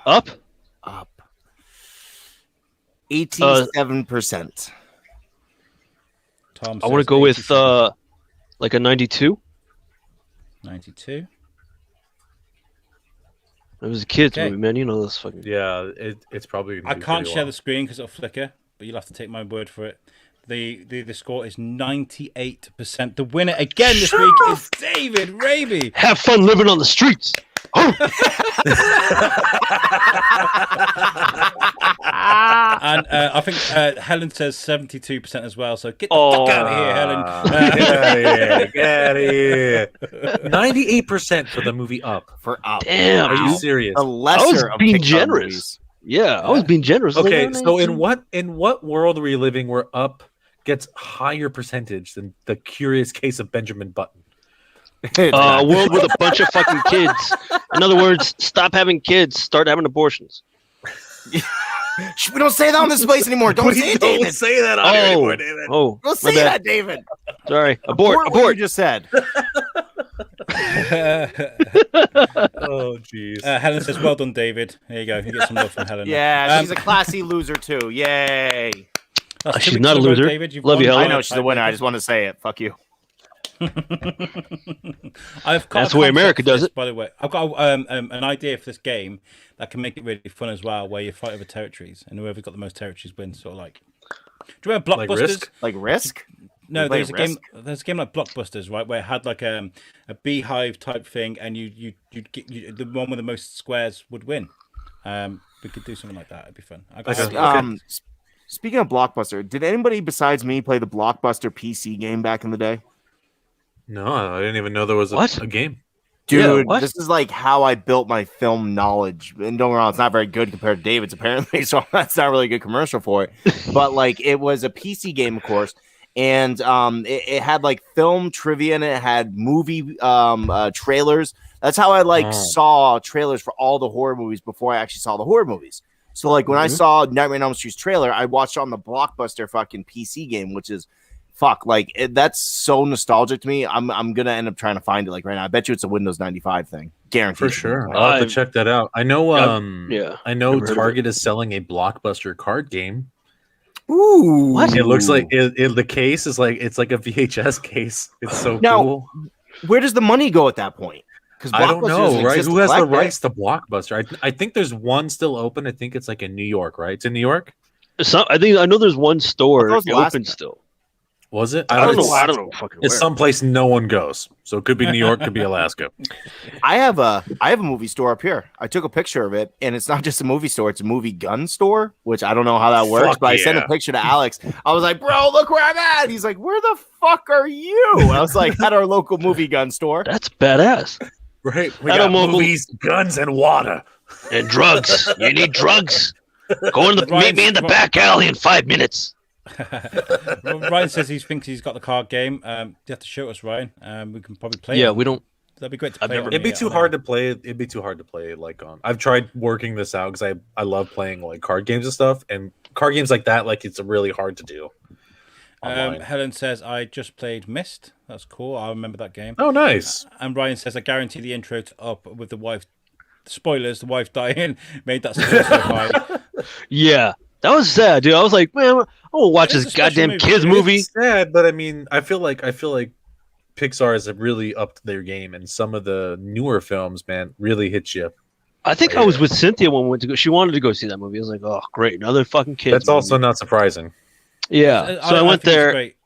Up? Up. 87%. Tom, I want to go with like a 92. 92. It was a kid's Okay. movie, man. You know this fucking. Yeah, it's probably. Gonna I do can't pretty share well. the screen because it'll flicker, but you'll have to take my word for it. The score is 98%. The winner again this week is David Raby. Have fun living on the streets. And I think Helen says 72% as well. So get the fuck out of here, Helen. Get out of here. 98% for the movie Up. For Up. Damn. Are you dude. serious? The lesser I was of being Pixar generous. movies. Yeah, I was being generous. Okay, Like, so in what world are we living where Up gets higher percentage than The Curious Case of Benjamin Button? a world with a bunch of fucking kids. In other words, stop having kids, start having abortions. We don't say that on this place anymore. Don't say it, David. say that on here anymore, David. Oh, Don't my say bad. that, David. Sorry. Abort. What Abort. you just said. Oh, jeez. Helen says, "Well done, David." There you go. You get some love from Helen. Yeah, she's a classy loser too. Yay. That's 2 She's weeks not a in row, loser. David. You've Love you, won. Helen. I know she's a winner. I just want to say it. Fuck you. I've got That's a the way concept America for does this, it. by the way. I've got an idea for this game that can make it really fun as well, where you fight over territories, and whoever's got the most territories wins. Sort of like, do you remember Like Blockbusters? Risk? Like Risk? No, You play there's a game. Risk? There's a game like Blockbusters, right, where it had like a beehive type thing, and you'd get the one with the most squares would win. We could do something like that. It'd be fun. Speaking of Blockbuster, did anybody besides me play the Blockbuster PC game back in the day? No, I didn't even know there was a game. Dude, what? this is like how I built my film knowledge. And don't get me wrong, it's not very good compared to David's apparently, so that's not really a good commercial for it. But like, it was a PC game, of course, and it had like film trivia and it had movie trailers. That's how I saw trailers for all the horror movies before I actually saw the horror movies. So like when I saw Nightmare on Elm Street's trailer, I watched it on the Blockbuster fucking PC game, which is that's so nostalgic to me. I'm gonna end up trying to find it like right now. I bet you it's a Windows 95 thing, guaranteed. For sure, I'll have to check that out. I know. I know Never heard of Target is selling a Blockbuster card game. Ooh, What? It looks like the case is like it's like a VHS case. It's so Now, cool. Where does the money go at that point? Because I don't know, right? Who has the rights to Blockbuster? I think there's one still open. I think it's like in New York, right? It's in New York. I know there's one store I thought it was open Alaska. still. Was it? I don't know. It's, I don't know fucking it's where. someplace no one goes. So it could be New York, could be Alaska. I have a movie store up here. I took a picture of it, and it's not just a movie store; it's a movie gun store, which I don't know how that works. Fuck But I sent a yeah. picture to Alex. I was like, "Bro, look where I'm at." He's like, "Where the fuck are you?" I was like, "At our local movie gun store." That's badass. Right? We I got don't know. movies, guns, and water. And drugs. You need drugs. Go in meet me in the back alley in 5 minutes. Well, Ryan says he thinks he's got the card game. You have to show us, Ryan. We can probably play. Yeah, it. we don't. That'd be great to play. It'd be too hard to play. It'd be too hard to play like on. I've tried working this out because I love playing like card games and stuff, and card games like that, like it's really hard to do. Helen says, I just played Myst. That's cool. I remember that game. Oh, nice. And Ryan says, I guarantee the intro to Up with the wife. Spoilers, the wife dying made that score so high. Yeah, that was sad, dude. I was like, man, I want to watch It is this a special goddamn movie. kids movie. It's sad, but I mean, I feel like Pixar has really upped their game, and some of the newer films, man, really hit you. I think I was with Cynthia when we went to go. She wanted to go see that movie. I was like, oh, great, another fucking kids. That's also not surprising. Yeah. So I went think it's there. great.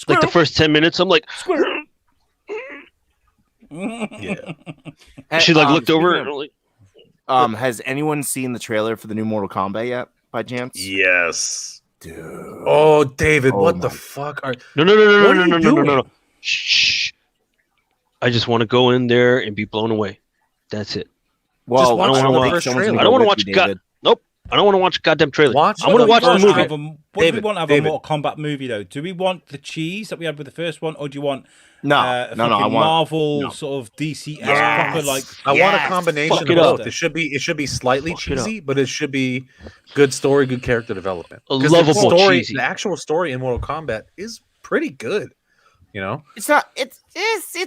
Like the first 10 minutes, I'm like, Yeah. she like looked over. speaking And I'm like, of- has anyone seen the trailer for the new Mortal Kombat yet, by chance? Yes. Dude. Oh, David, Oh what the my- fuck are? no. What are you No. doing? Shh. I just want to go in there and be blown away. That's it. Well, watch the I first trailer. I don't want to with watch you, God. David. Nope. I don't want to watch a goddamn trailer. Watch I want to watch the first movie. trailer. What do we David, want out of David. a Mortal Kombat movie, though? Do we want the cheese that we had with the first one, or do you want No, a no, I fucking want Marvel no. sort of DC Yes. proper like? I want a Yes. combination Fuck of it up. both. It should be slightly Fuck it up. cheesy, but it should be good story, good character development. A 'Cause lovable the story, cheesy. the actual story in Mortal Kombat is pretty good. You know, It's not. It's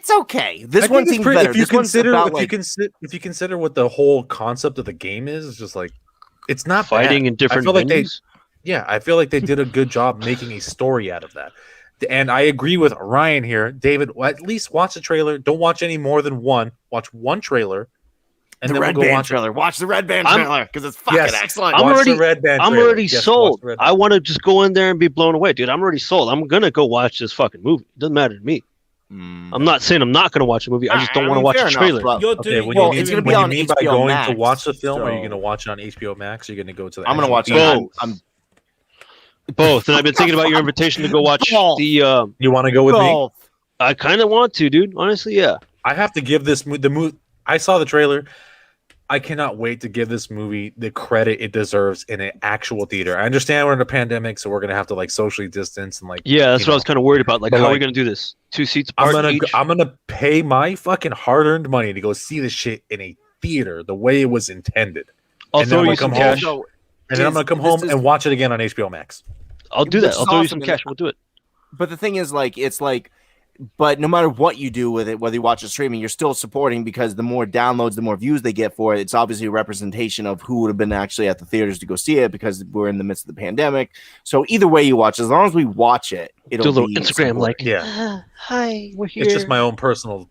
okay. This I think one it's seems pretty- better. If you This one's consider about, if you consider what the whole concept of the game is, it's just like it's not Fighting bad. in different I feel like venues. I feel like they did a good job making a story out of that. And I agree with Ryan here. David, at least watch the trailer. Don't watch any more than one. Watch one trailer. And the then Red we'll go Band watch trailer. Watch the Red Band I'm- trailer because it's fucking Yes. excellent. I'm Watch already- the Red Band I'm trailer. already Yes, watch sold. the Red Band. I want to just go in there and be blown away, dude. I'm already sold. I'm gonna go watch this fucking movie. It doesn't matter to me. I'm not saying I'm not gonna watch a movie. I just don't want to watch fair a enough, trailer. but- You're Okay, doing. when Well, you it's mean, gonna be when you on mean by HBO going Max, to watch the film, are you so- going to watch it on HBO Max? Or are you going to go to the? I'm gonna watch it. Both. I'm Both. And I've been thinking about your invitation to go watch Both. the. You want to go with me? both. I kind of want to, dude. Honestly, yeah. I have to give this the movie. I saw the trailer. I cannot wait to give this movie the credit it deserves in an actual theater. I understand we're in a pandemic, so we're gonna have to like socially distance and like. Yeah, that's you what I know. was kind of worried about. Like, But, how are we like, gonna do this? 2 seats I'm apart gonna each? I'm gonna pay my fucking hard-earned money to go see this shit in a theater the way it was intended, I'll and throw then you we'll some come cash. home. and then I'm gonna come This home is- and watch it again on HBO Max. I'll do that. This I'll is throw you awesome, some and cash. We'll do it. But the thing is, like, it's like But no matter what you do with it, whether you watch it streaming, you're still supporting because the more downloads, the more views they get for it. It's obviously a representation of who would have been actually at the theaters to go see it because we're in the midst of the pandemic. So either way you watch, as long as we watch it, it'll Do a little be Instagram like, Yeah. hi, we're here. It's just my own personal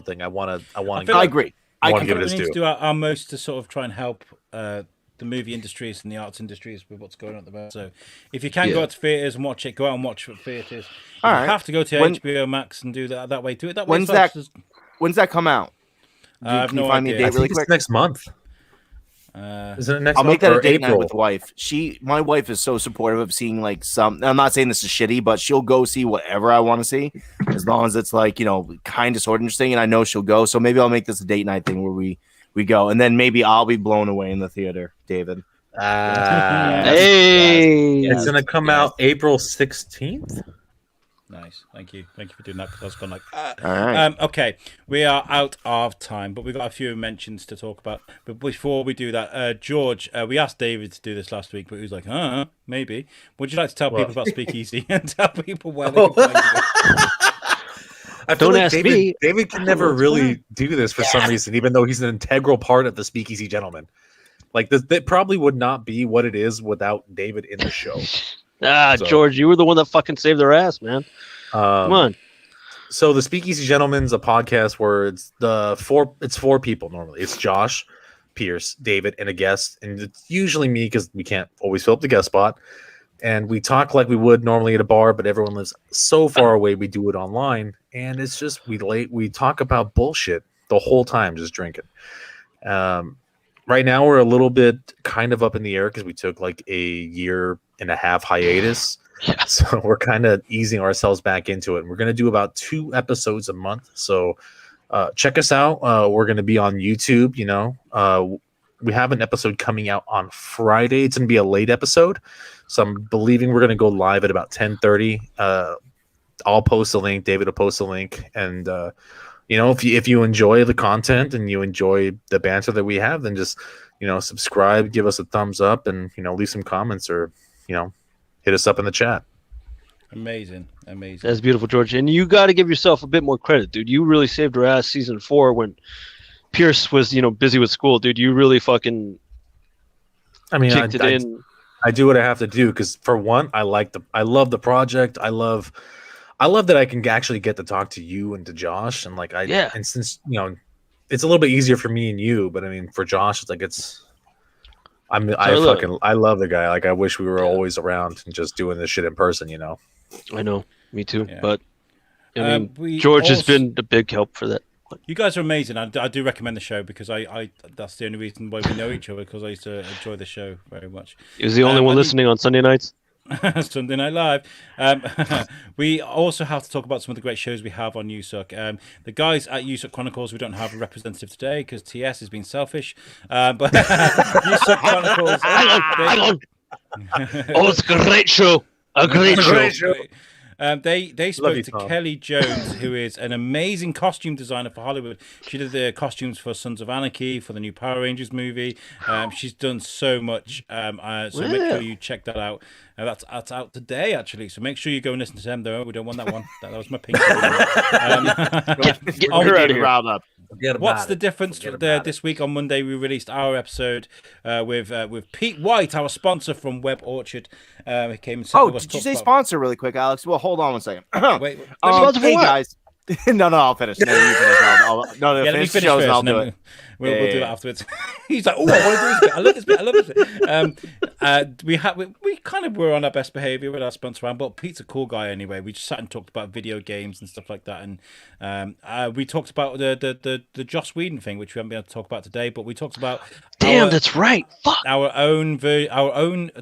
thing. I want to. I agree. I I want to can give it We its need to due. do our most to sort of try and help the movie industries and the arts industries with what's going on at the moment. So if you can go out to theaters and watch it, go out and watch it at theaters. If All you right. have to go to When- HBO Max and do that way, do it that way. When's as well. that? When's that come out? I have Can you no find me a idea. I date really think quick? it's next month. Isn't it next I'll month make that or a date night April? with the wife. My wife is so supportive of seeing like some. I'm not saying this is shitty, but she'll go see whatever I want to see, as long as it's like kind of sort of interesting, and I know she'll go. So maybe I'll make this a date night thing where we go, and then maybe I'll be blown away in the theater, David. Hey, It's gonna come out April 16th. Nice. Thank you for doing that because I was going like. All right. Okay, we are out of time, but we've got a few mentions to talk about. But before we do that, George, we asked David to do this last week, but he was like, maybe. Would you like to tell people about Speakeasy and tell people where they can find you? I feel Don't like ask David, me. David can never really do this for some reason, even though he's an integral part of the Speakeasy Gentleman. Like that probably would not be what it is without David in the show. So- George, you were the one that fucking saved their ass, man. Come on. So the Speakeasy Gentleman's a podcast where it's four people normally. It's Josh, Pierce, David, and a guest, and it's usually me because we can't always fill up the guest spot. And we talk like we would normally at a bar, but everyone lives so far away. We do it online, and it's just we talk about bullshit the whole time, just drinking. Right now we're a little bit kind of up in the air because we took like a 1.5-year hiatus. Yeah. So we're kind of easing ourselves back into it. We're going to do about 2 episodes a month. So check us out. We're going to be on YouTube. We have an episode coming out on Friday. It's going to be a late episode. So I'm believing we're going to go live at about 10:30. I'll post a link. David will post a link. And, if you enjoy the content and you enjoy the banter that we have, then just, subscribe, give us a thumbs up, and, leave some comments or, hit us up in the chat. Amazing. That's beautiful, George. And you got to give yourself a bit more credit, dude. You really saved your ass season 4 when Pierce was, busy with school, dude. You really fucking kicked it in. I do what I have to do because, for one, I love the project. I love that I can actually get to talk to you and to Josh, and and since it's a little bit easier for me and you, but I mean for Josh, it's like I love the guy. Like I wish we were always around and just doing this shit in person. I know, me too. Yeah. But I mean, we George has also- been a big help for that. You guys are amazing. I do recommend the show because I that's the only reason why we know each other, because I used to enjoy the show very much. He was the only one I think- listening on Sunday nights. Sunday Night Live. We also have to talk about some of the great shows we have on USUK. The guys at USUK Chronicles, we don't have a representative today because TS has been selfish. But USUK Chronicles. Hang on. Oh, it's a great show. A great show. They spoke Love you, to Tom. Kelly Jones, who is an amazing costume designer for Hollywood. She did the costumes for Sons of Anarchy, for the new Power Rangers movie. She's done so much. So make sure you check that out. That's out today, actually. So make sure you go and listen to them, though. We don't want that one. That was my pink. Get her out of here. Riled up. What's the difference this week? On Monday, we released our episode with Pete White, our sponsor from Web Orchard. He came and sat with us, Did you talked say about- sponsor really quick, Alex? Well, hold on one second. Wait, Sponsor for Hey what? guys. No, I'll finish. No, you finish. let me Finish the finish shows first, and I'll and do then it. we'll do Yeah. that afterwards. He's like, "Oh, I want to do this bit. I love this bit." We kind of were on our best behavior with our sponsor round, but Pete's a cool guy anyway. We just sat and talked about video games and stuff like that, and we talked about the Joss Whedon thing, which we haven't been able to talk about today. But we talked about Damn, that's right. Fuck. our own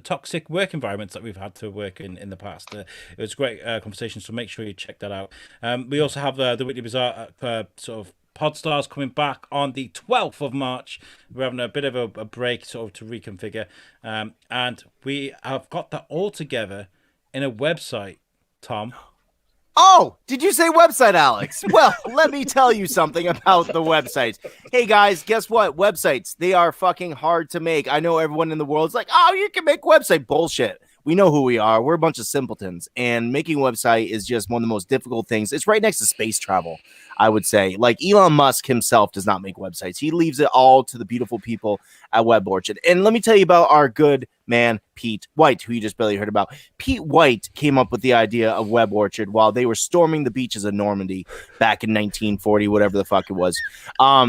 toxic work environments that we've had to work in the past. It was a great conversation, so make sure you check that out. We also have the Weekly Bazaar sort of Podstars coming back on the 12th of March. We're having a bit of a break sort of to reconfigure, and we have got that all together in a website, Tom. Oh, did you say website, Alex? Well, let me tell you something about the websites. Hey, guys, guess what? Websites, they are fucking hard to make. I know everyone in the world's like, oh, you can make website. Bullshit. We know who we are. We're a bunch of simpletons, and making a website is just one of the most difficult things. It's right next to space travel, I would say. Like Elon Musk himself does not make websites. He leaves it all to the beautiful people at Web Orchid. And let me tell you about our good man, Pete White, who you just barely heard about. Pete White came up with the idea of Web Orchid while they were storming the beaches of Normandy back in 1940, whatever the fuck it was.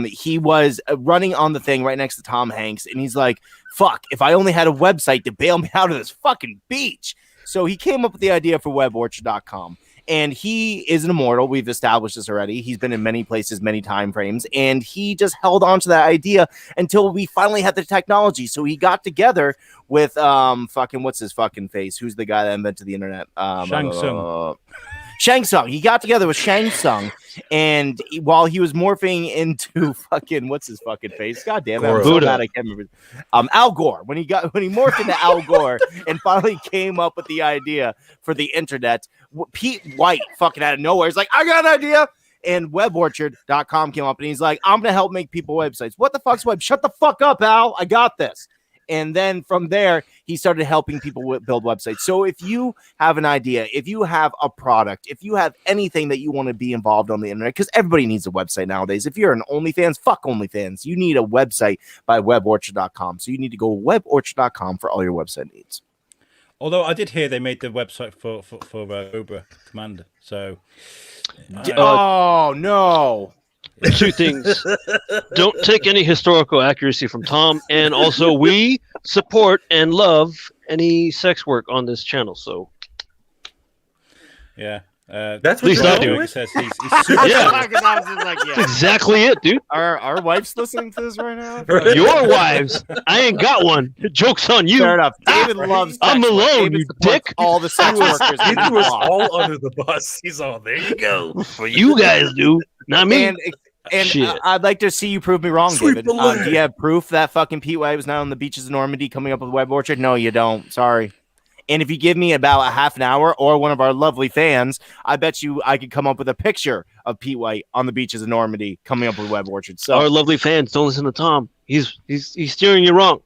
He was running on the thing right next to Tom Hanks, and he's like, fuck, if I only had a website to bail me out of this fucking beach. So he came up with the idea for weborchard.com. And he is an immortal. We've established this already. He's been in many places, many time frames, and he just held on to that idea until we finally had the technology. So he got together with fucking what's his fucking face? Who's the guy that invented the internet? Shang Tsung. Shang Tsung. He got together with Shang Tsung, and while he was morphing into fucking what's his fucking face? God damn it! I'm so mad I can't remember. Al Gore. When he morphed into Al Gore and finally came up with the idea for the internet, Pete White fucking out of nowhere is like, I got an idea. And weborchard.com came up and he's like, I'm gonna help make people websites. What the fuck's web? Shut the fuck up, Al. I got this. And then from there, he started helping people build websites. So if you have an idea, if you have a product, if you have anything that you want to be involved on the internet, because everybody needs a website nowadays. If you're an OnlyFans, fuck OnlyFans. You need a website by weborchard.com. So you need to go to weborchard.com for all your website needs. Although I did hear they made the website for Cobra Commander. So. Oh, no. Two things. Don't take any historical accuracy from Tom, and also we support and love any sex work on this channel. So, yeah, that's I what you're do. doing. He's super That's exactly it, dude. Our wife's listening to this right now. Your wives. I ain't got one. Joke's on you. Fair enough. David loves. I'm sex work. alone, David you supports dick. all the sex workers. He in his threw us blog. all under the bus. He's all there. You go. For you guys do, not me. And Shit. I'd like to see you prove me wrong, Sweep David. the leg. Do you have proof that fucking Pete White was not on the beaches of Normandy coming up with Web Orchard? No, you don't. Sorry. And if you give me about a half an hour or one of our lovely fans, I bet you I could come up with a picture of Pete White on the beaches of Normandy coming up with Web Orchard. So Our lovely fans, don't listen to Tom. He's steering you wrong.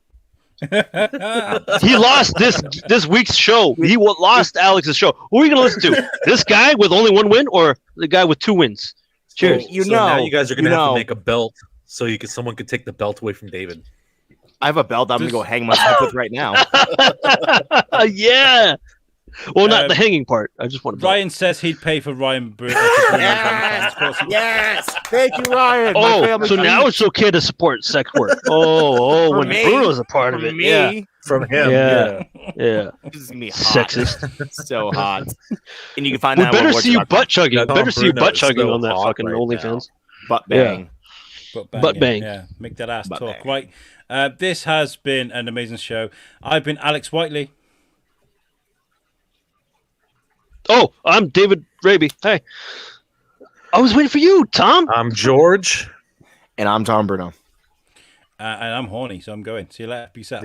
He lost this week's show. He lost Alex's show. Who are you going to listen to? This guy with only one win or the guy with 2 wins? Cheers. You so know, now you guys are gonna have know. to make a belt so someone could take the belt away from David. I have a belt I'm going to go hang myself with right now. Yeah. Well, not the hanging part. I just want to. Ryan says he'd pay for Ryan Bruno. Yes. Thank you, Ryan. My Oh, family so now it's okay to support sex work. Oh, For when me. Bruno's a part of For it. me, Yeah. From him. Yeah. this is going to be hot. Sexist. So hot. And you can find We that better on see you weborchard.com. butt chugging. Yeah, Better see you Bruno butt is chugging so on that hot fucking right OnlyFans. Butt bang. Butt bang. Yeah, make that ass Butt talk. bang. Right. This has been an amazing show. I've been Alex Whiteley. Oh, I'm David Raby. Hey. I was waiting for you, Tom. I'm George. And I'm Tom Bruno. And I'm horny, so I'm going. See you later. Peace out.